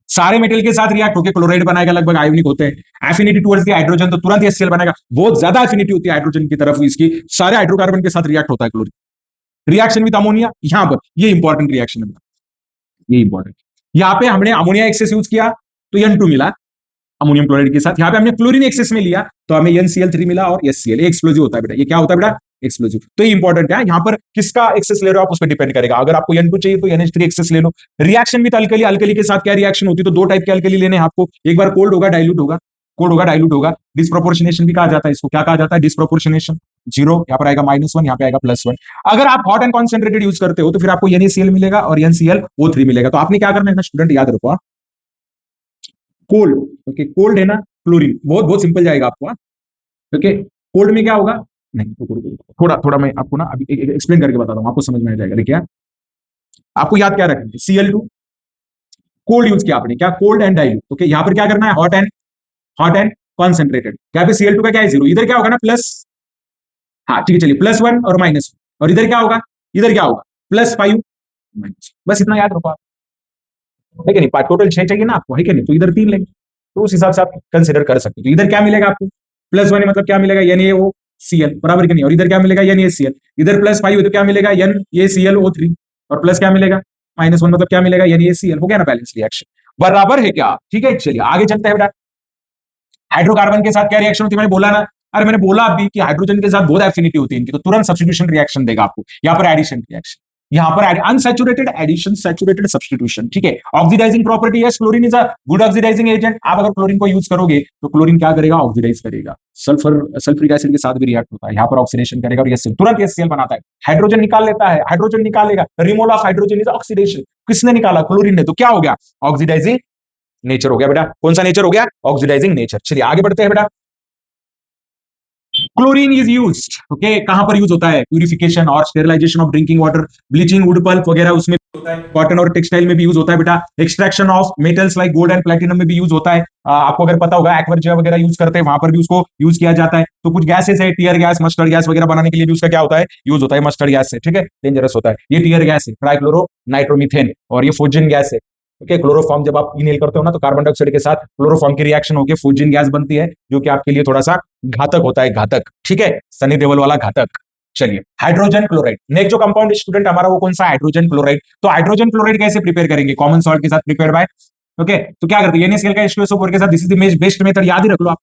सारे मेटल के साथ रिएक्ट होकर क्लोराइड बनाएगा, लगभग आयोनिक होते हैं। एफिनिटी टुवर्ड्स द हाइड्रोजन, तो तुरंत HCl बनेगा, बहुत ज्यादा एफिनिटी होती है हाइड्रोजन की तरफ इसकी, सारे हाइड्रोकार्बन के साथ रिएक्ट होता है क्लोरीन। रिएक्शन विद अमोनिया, यहां पर ये इंपॉर्टेंट रिएक्शन है, ये इंपॉर्टेंट। यहाँ पे हमने अमोनिया एक्सेस यूज किया तो N2 मिला अमोनियम क्लोराइड के साथ। यहाँ पे हमने क्लोरीन एक्सेस में लिया तो हमें NCl3 मिला और HCl। एक्सप्लोजिव होता है बेटा, ये क्या होता है बेटा? एक्सप्लोजिव। तो ये इंपॉर्टेंट है, यहाँ पर किसका एक्सेस ले रहे हो आप उस पर डिपेंड करेगा। अगर आपको N2 चाहिए तो NH3 एक्सेस ले लो। रिएक्शन विद अल्कली, अल्कली के साथ क्या रिएक्शन होती है? तो दो टाइप के अल्कली लेने हैं आपको, एक बार कोल्ड होगा, डाइल्यूट होगा, कोल्ड होगा, डाइल्यूट होगा। डिस्प्रोपोर्शनेशन भी कहा जाता है इसको, क्या कहा जाता है? डिस्प्रोपोर्शनेशन। 0 यहाँ पर आएगा -1, यहाँ पे आएगा +1। अगर आप हॉट एंड कॉन्सेंट्रेटेड यूज करते हो तो फिर आपको NaCl मिलेगा और NClO3 मिलेगा। तो आपने क्या करना है स्टूडेंट, याद रखो, कोल्ड, ओके, कोल्ड है ना क्लोरीन, बहुत बहुत सिंपल जाएगा आपको। ओके, कोल्ड में क्या होगा? नहीं, थोड़ा थोड़ा मैं आपको ना अभी एक्सप्लेन करके बताता हूँ, आपको समझ में आ जाएगा। देखिए आपको याद क्या रखना है, Cl2 कोल्ड यूज किया आपने, क्या? Cold and dilute. ओके, यहाँ पर क्या करना है? Hot and concentrated. यहाँ पे Cl2 का क्या है? 0। इधर क्या होगा ना? प्लस, हाँ ठीक है, चलिए +1 और -1। और इधर क्या होगा? इधर क्या होगा? +5 माइनस, बस इतना याद रखो आप, है कि नहीं? टोटल 6 चाहिए ना आपको, है कि नहीं? तो इधर 3 लेंगे, तो उस हिसाब से आप कंसिडर कर सकते हो। तो इधर क्या मिलेगा आपको? +1 मतलब क्या मिलेगा? NaOCl, बराबर कि नहीं? और इधर क्या मिलेगा? NaCl। इधर +5 है तो क्या मिलेगा? NaClO3। और प्लस क्या मिलेगा? -1 मतलब क्या मिलेगा? NaCl। हो गया ना बैलेंस रिएक्शन, बराबर है क्या? ठीक है, चलिए आगे चलते हैं बेटा। हाइड्रोकार्बन के साथ क्या रिएक्शन होती है? मैंने बोला ना, अरे मैंने बोला अभी कि हाइड्रोजन के साथ बहुत एफिनिटी होती है इनकी, तो तुरंत सब्स्टिट्यूशन रिएक्शन देगा आपको। यहाँ पर एडिशन रिएक्शन, यहाँ पर अनसैचुरेटेड एडिशन, सैचुरेटेड सब्स्टिट्यूशन। ठीक है, ऑक्सीडाइजिंग प्रॉपर्टी है, chlorine is a good oxidising agent. आप अगर क्लोरीन को यूज करोगे तो क्लोरीन क्या करेगा? ऑक्सीडाइज करेगा। सल्फ्यूरिक एसिड के साथ भी रिएक्ट होता है, यहाँ पर ऑक्सीडेशन करेगा और तुरंत HCl बनाता है। हाइड्रोजन निकाल लेता है, हाइड्रोजन निकालेगा, removal of hydrogen is oxidation. किसने निकाला? क्लोरीन ने। तो क्या हो गया? ऑक्सीडाइजिंग नेचर हो गया बेटा। कौन सा नेचर हो गया? Oxidising nature. चलिए आगे बढ़ते हैं बेटा। क्लोरीन इज यूज, ओके, कहां पर यूज होता है? प्यूरिफिकेशन और sterilisation of drinking water, bleaching, wood pulp वगैरह उसमें होता है। कॉटन और टेक्सटाइल में भी यूज होता है बेटा। Extraction of metals like gold and platinum में भी यूज होता है। आपको अगर पता होगा एक्वर्जिया वगैरह यूज करते हैं, वहां पर भी उसको यूज किया जाता है। तो कुछ गैसेस है, टीयर गैस, मस्टर्ड गैस वगैरह बनाने के लिए भी उसका क्या होता है? यूज होता है मस्टर्ड गैस से। ठीक है, डेंजरस होता है ये टीयर गैस है, ट्राइक्लोरो नाइट्रोमीथेन। और ये फूजिन गैस है। ओके, क्लोरोफॉर्म जब आप इनहेल करते हो ना तो कार्बन डाइऑक्साइड के साथ क्लोरोफॉर्म की रिएक्शन होकर फूजिन गैस बनती है, जो कि आपके लिए थोड़ा सा घातक होता है, घातक। ठीक है, सनी देओल वाला घातक। चलिए, हाइड्रोजन क्लोराइड नेक्स्ट जो कंपाउंड स्टूडेंट हमारा वो कौन सा हाइड्रोजन क्लोराइड। तो हाइड्रोजन क्लोराइड कैसे प्रिपेयर करेंगे, कॉमन सॉल्ट के साथ प्रिपेयर बाय ओके। तो क्या करते हैं NaCl का H2SO4 के साथ, this is the best method, याद ही रख लो आप,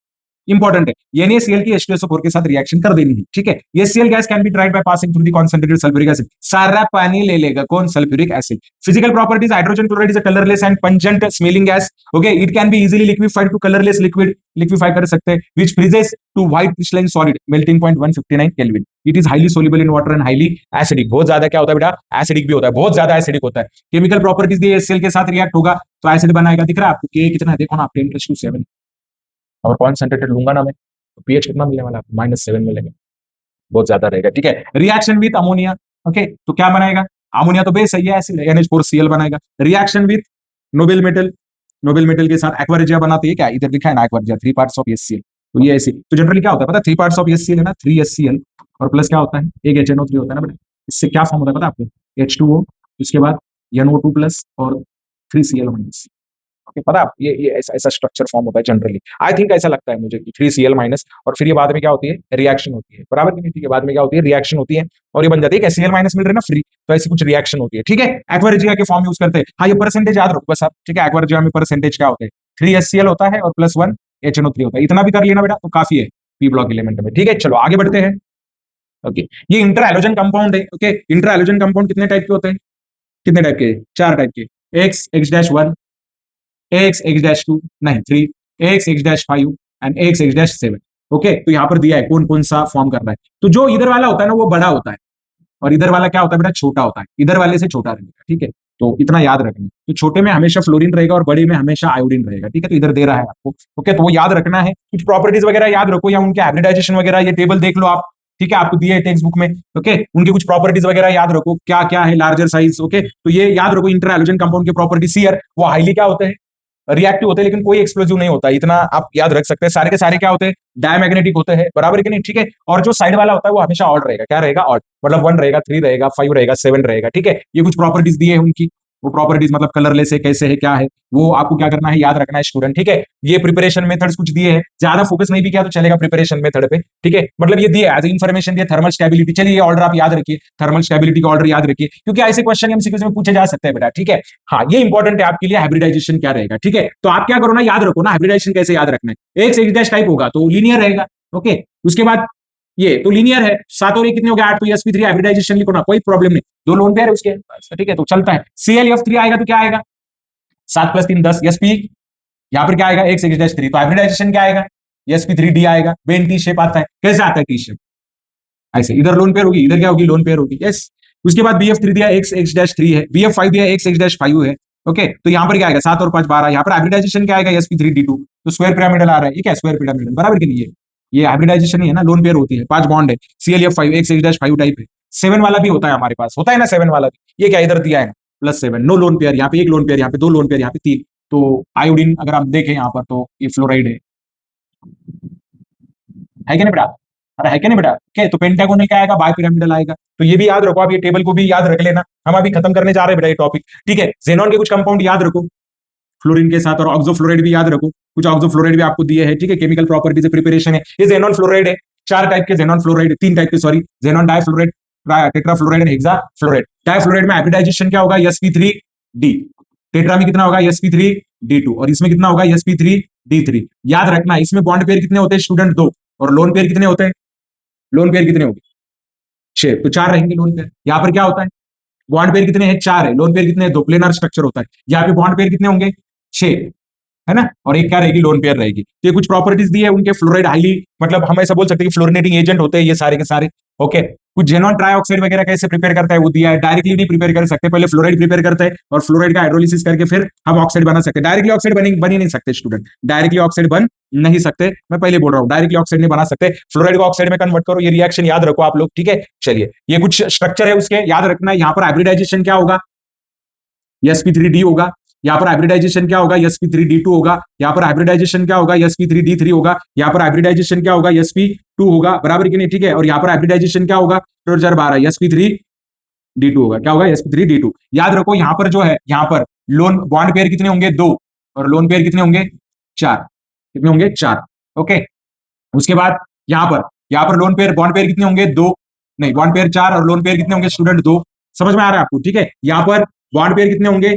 इंपॉर्टेंट है। NaCl की H2SO4 के साथ रिएक्शन कर देनी है, ठीक है। HCl gas can be dried by passing through the concentrated sulphuric acid, सारा पानी ले लेगा कौन, sulphuric acid. Physical properties, hydrogen chloride is a colourless and pungent smelling gas, okay. It can be easily liquefied to colourless liquid, liquefy कर सकते हैं, which freezes to white crystalline solid, melting point 159 kelvin. It is highly soluble in water and highly acidic, बहुत ज्यादा क्या होता है बेटा, acidic भी होता है, बहुत ज्यादा एसिडिक होता है। केमिकल प्रॉपर्टीज ये HCl के साथ रिएक्ट होगा तो एसिड बनाएगा, दिख रहा है आपको, के कितना है देखो ना, 10⁻⁷ और कॉन्सेंट्रेटेड लूंगा ना मैं, तो पीएच कितना मिलने वाला है, -7 मिलेगा, बहुत ज्यादा रहेगा, ठीक है। रिएक्शन विद अमोनिया, ओके, तो क्या बनाएगा, अमोनिया तो बेस है, एसिड NH4Cl बनाएगा। Reaction with Nobel metal, Nobel metal के साथ एक्वा रेजिया बनाती है, क्या इधर लिखा है ना aqua regia, 3 parts of HCl, तो ये ऐसे तो जनरली क्या होता है पता है, 3 पार्ट्स ऑफ HCl है ना, 3 HCl और प्लस क्या होता है, एक HNO3 होता है ना बेटा, इससे क्या फॉर्म होता है पता है आपको, H2O, उसके बाद NO2 प्लस और 3Cl माइनस, पता है ये ऐसा ऐसा स्ट्रक्चर फॉर्म होता है जनरली, आई थिंक ऐसा लगता है मुझे कि 3Cl माइनस, और फिर ये बाद में क्या होती है, रिएक्शन होती है, बराबर की नहीं, ठीक है, बाद में क्या होती है, रिएक्शन होती है और ये बन जाती है Cl माइनस मिल रहा है ना फ्री, तो ऐसी कुछ रिएक्शन होती है, ठीक है। एक्वा रेजिया के फॉर्म यूज करते हैं, हाँ ये परसेंटेज याद रखो बस आप, ठीक है। एक्वा रेजिया में परसेंटेज क्या होता है, 3HCl होता है और +1 HNO3 होता है, इतना भी कर लेना बेटा तो काफी है पी ब्लॉक एलिमेंट में, ठीक है। चलो आगे बढ़ते हैं, ओके। ये इंटर हैलोजन कंपाउंड है, ओके। इंटर हैलोजन कंपाउंड कितने टाइप के होते हैं, कितने टाइप के, 4 टाइप के, X X-1, X X-2 नहीं 3, X X-5 and X X-7, okay. तो यहाँ पर दिया है कौन कौन सा फॉर्म कर रहा है, तो जो इधर वाला होता है ना वो बड़ा होता है और इधर वाला क्या होता है बेटा, छोटा होता है, इधर वाले से छोटा रहेगा, ठीक है। तो इतना याद रखना, तो छोटे में हमेशा फ्लोरीन रहेगा और बड़े में हमेशा आयोडीन रहेगा, ठीक है। तो इधर दे रहा है आपको, ओके, तो वो याद रखना है, कुछ प्रॉपर्टीज वगैरह याद रखो या उनके हाइब्रिडाइजेशन वगैरह, ये टेबल देख लो आप, ठीक है, आपको दिए है टेक्स्ट बुक में, ओके। उनके कुछ प्रॉपर्टीज वगैरह याद रखो, क्या क्या है, लार्जर साइज, ओके। तो ये याद रखो, इंटर हैलोजन कंपाउंड के प्रॉपर्टीज हियर, वो हाईली क्या होते हैं, रिएक्टिव होते हैं, लेकिन कोई एक्सप्लोजिव नहीं होता, इतना आप याद रख सकते हैं। सारे के सारे क्या होते हैं, डायमैग्नेटिक होते हैं, बराबर कि नहीं, ठीक है। और जो साइड वाला होता है वो हमेशा ऑड रहेगा, क्या रहेगा, ऑड, मतलब 1 रहेगा, 3 रहेगा, 5 रहेगा, 7 रहेगा, ठीक है। ये कुछ प्रॉपर्टीज दिए हैं उनकी, वो प्रॉपर्टीज मतलब कलरलेस है, कैसे है, क्या है, वो आपको क्या करना है, याद रखना है स्टूडेंट, ठीक है। ये प्रिपरेशन मेथड्स कुछ दिए हैं, ज्यादा फोकस नहीं भी किया तो चलेगा प्रिपरेशन मेथड पे, ठीक है। मतलब ये दिए एज इन्फॉर्मेशन दिए, थर्मल स्टेबिलिटी, चलिए ये ऑर्डर आप याद रखिए, थर्मल स्टेबिलिटी का ऑर्डर याद रखिए, क्योंकि ऐसे क्वेश्चन एमसीक्यूज में पूछे जा सकते हैं बेटा, ठीक है। हाँ ये इंपॉर्टेंट है आपके लिए, हाइब्रिडाइजेशन क्या रहेगा, ठीक है। तो आप क्या करो ना, याद रखो ना, हाइब्रिडाइजेशन कैसे याद रखना है, एक X टाइप होगा तो लीनियर रहेगा, ओके। उसके बाद ये तो लीनियर है, 7 और ये कितने हो गए 8, तो sp3 हाइब्रिडाइजेशन लिखो ना, कोई प्रॉब्लम नहीं, 2 लोन पेयर है उसके, ठीक है, तो चलता है। ClF3 आएगा तो क्या आएगा, 7 + 3 10, sp यहाँ पर क्या आएगा, X3, तो हाइब्रिडाइजेशन क्या आएगा, sp3d आएगा, बेन टी शेप आता है, कैसे आता है टी शेप, ऐसे, इधर लोन पेयर होगी, इधर क्या होगी, लोन पेयर होगी, यस। उसके बाद BF3 दिया X-3 है, BF5 दिया X-5 है, ओके। तो यहाँ पर क्या आएगा, 7 और 5 12, यहाँ पर हाइब्रिडाइजेशन क्या आएगा, sp3d2, तो स्क्वायर पिरामिडल आ रहा है, ये क्या स्क्वायर पिरामिडल, बराबर के लिए ये हाइब्रिडाइजेशन ही है ना, लोन पेयर होती है, 5 बॉन्ड है, ClF5 X-5 टाइप है। 7 वाला भी होता है हमारे पास, होता है ना 7 वाला भी, ये क्या इधर दिया है +7, नो लोन पेयर, यहाँ पे 1 लोन पेयर, यहाँ पे 2 लोन पेयर, यहाँ पे 3, तो आयोडीन अगर आप देखें यहाँ पर तो ये फ्लोराइड है क्या नहीं बेटा, अरे है क्या नहीं बेटा, क्या तो पेंटागोनल क्या आएगा, बायपिरामिडल आएगा। तो ये भी याद रखो, आप ये टेबल को भी याद रख लेना, हम अभी खत्म करने जा रहे हैं बेटा ये टॉपिक, ठीक है। जेनॉन के कुछ कंपाउंड याद रखो फ्लोरीन के साथ, और ऑक्सोफ्लोराइड भी याद रखो, कुछ ऑक्सोफ्लोराइड भी आपको दिए हैं, ठीक है। केमिकल प्रॉपर्टीज प्रिपरेशन है, ये जेनॉन फ्लोराइड है, 4 टाइप के जेनॉन फ्लोराइड, 3 टाइप के sorry, xenon difluoride, tetrafluoride and hexafluoride. Difluoride में हाइब्रिडाइजेशन क्या होगा, sp3d, टेट्रा में कितना होगा, sp3d2, और इसमें कितना होगा, sp3d3। याद रखना इसमें बॉन्ड पेयर कितने होते हैं स्टूडेंट, 2, और लोन पेयर कितने होते हैं, लोन पेयर कितने होंगे, 6, तो 4 रहेंगे लोन पेयर। यहाँ पर क्या होता है, बॉन्ड पेयर कितने हैं, 4 है, लोन पेयर कितने हैं, 2, प्लेनर स्ट्रक्चर होता है, यहाँ पे बॉन्ड पेयर कितने होंगे, 6, है ना, और एक क्या रहेगी, लोन पेयर रहेगी। तो ये कुछ प्रॉपर्टीज दी है उनके, फ्लोराइड हाईली, मतलब हम ऐसा बोल सकते हैं कि फ्लोरिनेटिंग एजेंट होते हैं ये सारे के सारे, ओके। कुछ जेनॉन ट्राइऑक्साइड वगैरह कैसे प्रिपेयर करता है वो दिया है, डायरेक्टली नहीं प्रिपेयर कर सकते, पहले फ्लोराइड प्रिपेयर करते हैं और फ्लोराइड का हाइड्रोलिसिस करके फिर हम ऑक्साइड बना सकते हैं। डायरेक्टली ऑक्साइड बन ही नहीं सकते स्टूडेंट, डायरेक्टली ऑक्साइड बन नहीं सकते, मैं पहले बोल रहा हूँ डायरेक्टली ऑक्साइड नहीं बना सकते, फ्लोराइड को ऑक्साइड में कन्वर्ट करो, ये रिएक्शन याद रखो आप लोग, ठीक है। चलिए ये कुछ स्ट्रक्चर है उसके, याद रखना है। यहाँ पर हाइब्रिडाइजेशन क्या होगा, sp3d होगा, यहाँ पर हाइब्रिडाइजेशन क्या होगा, sp3d2 होगा, यहाँ पर हाइब्रिडाइजेशन क्या होगा, sp3d3 होगा, यहाँ पर हाइब्रिडाइजेशन क्या होगा, sp2 होगा, बराबर कि नहीं, ठीक है। और यहाँ पर हाइब्रिडाइजेशन क्या होगा, 2012 sp3d2 होगा, क्या होगा, sp3d2। याद रखो यहाँ पर जो है, यहाँ पर लोन बॉन्ड पेयर कितने होंगे, 2, और लोन पेयर कितने होंगे, 4, कितने होंगे, 4, ओके। उसके बाद यहाँ पर लोन पेयर बॉन्ड पेयर कितने होंगे, 2, नहीं, बॉन्ड पेयर 4 और लोन पेयर कितने होंगे स्टूडेंट? 2। समझ में आ रहा है आपको? ठीक है, यहाँ पर बॉन्ड पेयर कितने होंगे?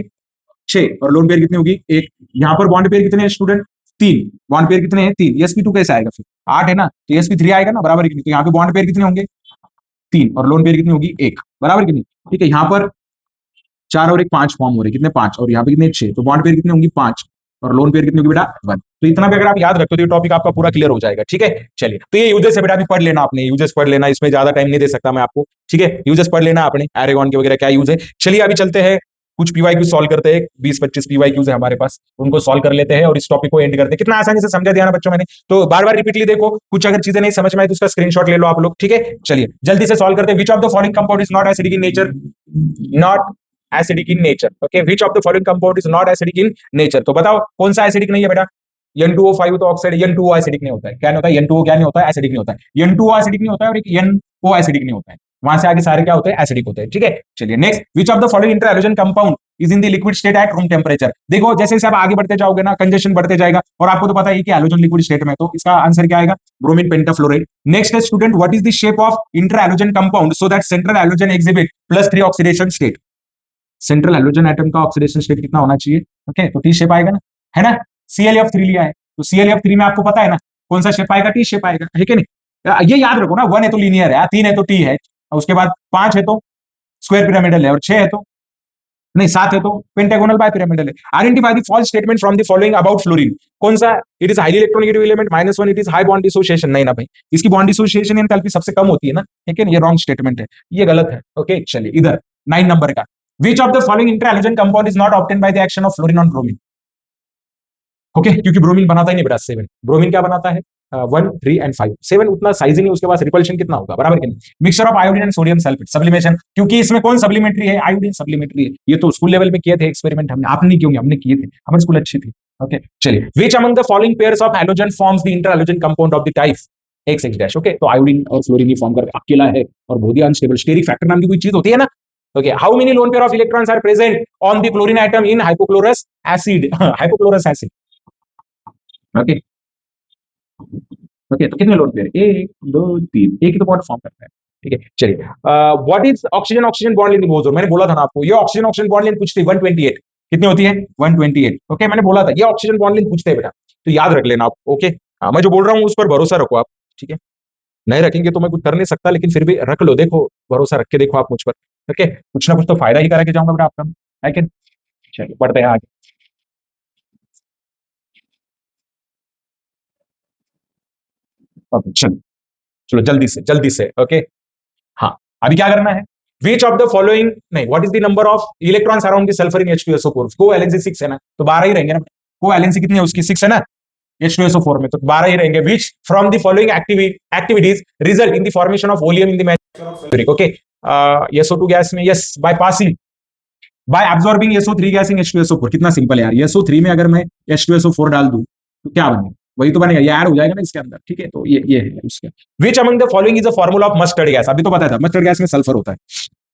6 और लोन पेयर कितनी होगी? 1। यहाँ पर बॉन्ड पेयर कितने हैं स्टूडेंट? 3। बॉन्ड पेयर कितने हैं? 3। sp2 कैसे आएगा फिर? 8 है ना, तो sp3 आएगा ना, बराबर कितनी? तो यहाँ पे बॉन्ड पेयर कितने होंगे? 3 और लोन पेयर कितनी होगी? 1, बराबर कितनी? ठीक है, यहाँ पर 4 और 1 5 फॉर्म हो रहे, कितने? 5। और यहाँ पे कितने? 6। तो बॉन्ड पेयर कितनी होंगी? 5 और लोन पेयर कितनी होगी बेटा? 1। तो इतना भी अगर आप याद रखते हो तो ये टॉपिक आपका पूरा क्लियर हो जाएगा। ठीक है, चलिए, तो ये यूजेस है बेटा, अभी पढ़ लेना आपने, यूजेस पढ़ लेना, इसमें ज्यादा टाइम नहीं दे सकता मैं आपको। ठीक है, यूजेस पढ़ लेना आपने, एरेगॉन के वगैरह क्या यूज है। चलिए अभी चलते हैं, कुछ पीवाईक्यू सॉल्व करते हैं। 20-25 पीवाईक्यूज है हमारे पास, उनको सॉल्व कर लेते हैं और इस टॉपिक को एंड करते हैं। कितना आसानी से समझा दिया ना बच्चों मैंने, तो बार बार रिपीटली देखो, कुछ अगर चीजें नहीं समझ में आए तो उसका स्क्रीनशॉट ले लो आप लोग। ठीक है, चलिए जल्दी से सॉल्व करते हैं। विच of the following compound is not acidic in nature? Not acidic in nature. Okay, which of the following compound is not acidic in nature? तो बताओ कौन सा एसिडिक नहीं है बेटा? N2O5 तो ऑक्साइड, N2O एसिडिक नहीं होता है। क्या नहीं होता है? N2O क्या नहीं होता है? एसिडिक नहीं होता है। N2O एसिडिक नहीं होता है और एक NO एसिडिक नहीं होता है। वहां से आगे सारे क्या होते हैं? एसिडिक होते हैं। ठीक है, चलिए next, which of the following inter halogen compound is in the liquid state at room temperature? देखो जैसे जैसे आप आगे बढ़ते जाओगे ना, कंजेशन बढ़ते जाएगा, और आपको तो पता है कि हैलोजन लिक्विड स्टेट में, तो इसका आंसर क्या आएगा? ब्रोमीन पेंटाफ्लोराइड। नेक्स्ट है student, what is the shape of inter halogen compound so that central halogen exhibit +3 oxidation state? Central hydrogen atom का ऑक्सीडेशन स्टेट कितना होना चाहिए? ओके, तो टी शेप आएगा ना, है ना? ClF3 लिया है, तो ClF3 में आपको पता है ना कौन सा शेप आएगा? टी शेप आएगा, है कि नहीं? ये याद रखो ना, 1 है तो लीनियर है, 3 है तो टी है, और उसके बाद 5 है तो स्क्वायर पिरामिडल है, और 6 है तो नहीं, 7 है तो पेंटागोनल बाय पिरामिडल है। Identify the false statement from the following about fluorine. कौन सा? It is highly electronegative element, -1, it is high bond dissociation. नहीं ना भाई, इसकी बॉन्ड डिसोसिएशन एंथैल्पी सबसे कम होती है ना, ठीक है ना? ये रॉन्ग स्टेटमेंट है, ये गलत है। ओके, चलिए इधर 9 नंबर का, विच of the following inter compound is not obtain by the action of fluorine on bromine? Okay, क्योंकि ब्रोमीन बनाता ही नहीं बेटा 7। ब्रोमीन क्या बनाता है? 1, 3 एंड 5। 7 उतना साइज ही नहीं, उसके पास रिपल्शन कितना होगा, बराबर कि नहीं? Mixture of iodine and sodium sulphate, sublimation, क्योंकि इसमें कौन सप्लीमेंट्री है? आयोडीन सप्लीमेंट्री है। ये तो स्कूल लेवल में किए थे एक्सपेरिमेंट हमने, आपने नहीं किए होंगे, हमने किए थे, हमारी स्कूल अच्छी थी। ओके, चलिए, विच among the following pairs of halogen forms the inter halogen compound of the type X dash? Okay, तो आयोडीन और फ्लोरीन ही फॉर्म कर अकेला है, और बहुत ही अनस्टेबल स्टेरिक फैक्टर नाम की कोई चीज होती है ना। Okay, how many lone pair of electrons are present on the chlorine atom in hypochlorous acid? Hypochlorous acid. Okay, okay, तो कितने लोन पेयर? 1 2 3, एक ही तो बॉन्ड फॉर्म करता है। ठीक है, चलिए, what is oxygen oxygen bond length in boson? मैंने बोला था ना आपको, ये ऑक्सीजन ऑक्सीजन बॉन्ड लेंथ पूछती है 128। कितनी होती है? 128। ओके, मैंने बोला था ये ऑक्सीजन बॉन्ड लेंथ पूछते हैं बेटा, तो याद रख लेना आप। ओके, हाँ, मैं जो बोल रहा हूँ उस पर भरोसा रखो आप। ठीक है, नहीं रखेंगे तो मैं कुछ कर नहीं सकता, लेकिन फिर भी रख लो, देखो भरोसा रख के देखो आप मुझ पर। ओके, कुछ ना कुछ तो फायदा ही करा के जाऊंगा बेटा आपका, है कि नहीं? चलिए बढ़ते हैं आगे। ओके, चलो चलो जल्दी से। ओके, हाँ, अभी क्या करना है? विच ऑफ द फॉलोइंग, नहीं, what is the number of electrons around the sulphur in H2SO4? को वैलेंसी 6 है ना, तो 12 ही रहेंगे ना। को वैलेंसी कितनी है उसकी? 6 है ना H2SO4 में, तो 12 ही रहेंगे। Which from the following activities result in the formation of volume in the matrix? Okay, SO2 gas में, yes, by passing, by absorbing SO3 gas in H2SO4। कितना सिंपल है यार, SO3 में अगर मैं H2SO4 डाल दूं तो क्या बनेगा? वही तो बनेगा, ये ऐड हो जाएगा ना इसके अंदर। ठीक है, तो ये है उसका। विच among the following is a formula of mustard gas? अभी तो पता था मस्टर्ड गैस में सल्फर होता है,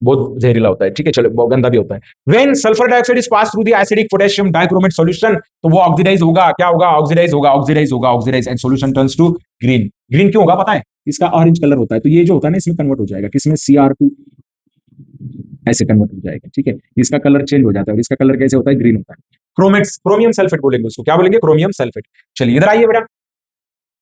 बहुत जहरीला होता है। ठीक है, चलो, बहुत गंदा भी होता है। When sulphur dioxide is pass through the acidic potassium dichromate solution, तो वो ऑक्सीडाइज होगा, क्या होगा? Oxidise and solution turns to green. Green क्यों होगा पता है? इसका ऑरेंज कलर होता है, तो ये जो होता है ना, इसमें कन्वर्ट हो जाएगा किसमें? Cr2 ऐसे कन्वर्ट हो जाएगा। ठीक है, इसका कलर चेंज हो जाता है, और इसका कलर कैसे होता है? ग्रीन होता है। क्रोमेट्स, क्रोमियम सल्फेट बोलेंगे उसको, क्या बोलेंगे? Chromium sulphate. चलिए इधर आइए बेटा,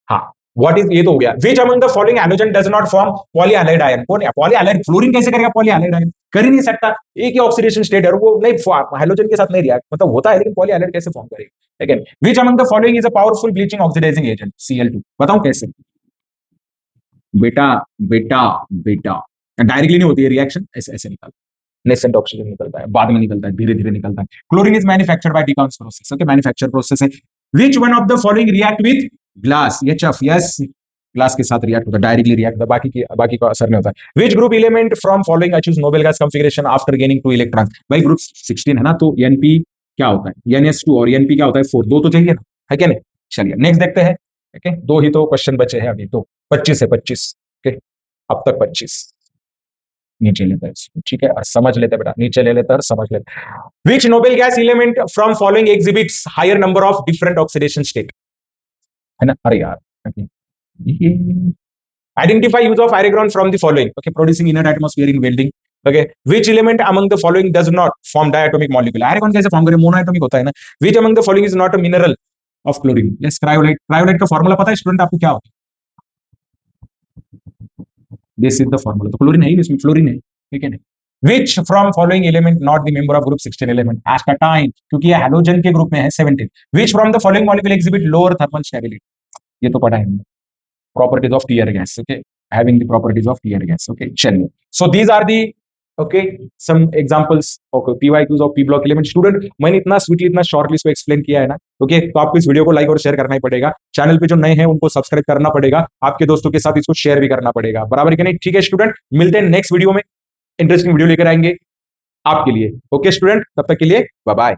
हाँ, व्हाट इज, ये तो हो गया। Which among the following halogen does not form polyhalide ion? कौन है पॉलीहैलाइड? फ्लोरीन कैसे करेगा पॉलीहैलाइड आयन? कर ही नहीं सकता, एक ही ऑक्सीडेशन स्टेट है, वो नहीं हैलोजन के साथ नहीं रिएक्ट, मतलब होता है लेकिन पॉलीहैलाइड कैसे फॉर्म करेगा? ठीक है, which among the following is a powerful bleaching oxidising agent? Cl2। बताऊं कैसे? बेटा बेटा बेटा, डायरेक्टली नहीं होती है रिएक्शन, ऐसे ऐसे निकलता है, नेसेंट ऑक्सीजन निकलता है, बाद में निकलता है, धीरे धीरे निकलता है। Chlorine is manufactured by deacon's process. Okay, manufacture process है। Which one of the following react with glass? HF, yes, glass के साथ रिएक्ट होता है, डायरेक्टली रिएक्ट होता है, बाकी का असर नहीं होता है। Which group element from following achieves noble gas configuration after gaining 2 electron? भाई ग्रुप 16 है ना, तो Np क्या होता है? NS2, और Np क्या होता है? 4। दो तो चाहिए ना, है क्या नहीं? चलिए नेक्स्ट देखते हैं। ओके, दो ही तो क्वेश्चन बचे हैं अभी, तो 25 है, 25। ओके, अब तक 25। नीचे लेते हैं इसको, ठीक है, और समझ लेते हैं बेटा, नीचे ले लेते हैं और समझ लेते हैं। Which noble gas element from following exhibits higher number of different oxidation state? है ना, अरे यार, okay. ये Identify use of argon from the following. Okay, producing inert atmosphere in welding. Okay, which element among the following does not form diatomic molecule? Argon कैसे form करे? Monoatomic होता है ना. Which among the following is not a mineral of chlorine? Yes, cryolite. Cryolite का formula पता है student आपको क्या होता है? This is the formula. तो क्लोरीन है ही नहीं इसमें, फ्लोरीन है. ठीक है ना. Which from following element not the member of group 16 element? Astatine, क्योंकि ये हैलोजन के ग्रुप में है 17. Which from the following molecule exhibit lower thermal stability? ये तो पढ़ा है हमने. Properties of tear gas. Okay, having the properties of tear gas. Okay, चलिए. So these are the okay some examples. Okay, PYQs of P block element. Student, मैंने इतना sweetly इतना shortly इसको एक्सप्लेन किया है ना. ओके, तो आपको इस वीडियो को लाइक और शेयर करना ही पड़ेगा. चैनल पे जो नए हैं उनको सब्सक्राइब करना पड़ेगा. आपके दोस्तों के साथ इसको शेयर भी करना पड़ेगा. बराबर कि नहीं? ठीक है स्टूडेंट, मिलते हैं नेक्स्ट वीडियो में. इंटरेस्टिंग वीडियो लेकर आएंगे आपके लिए. ओके स्टूडेंट, तब तक के लिए बाय बाय.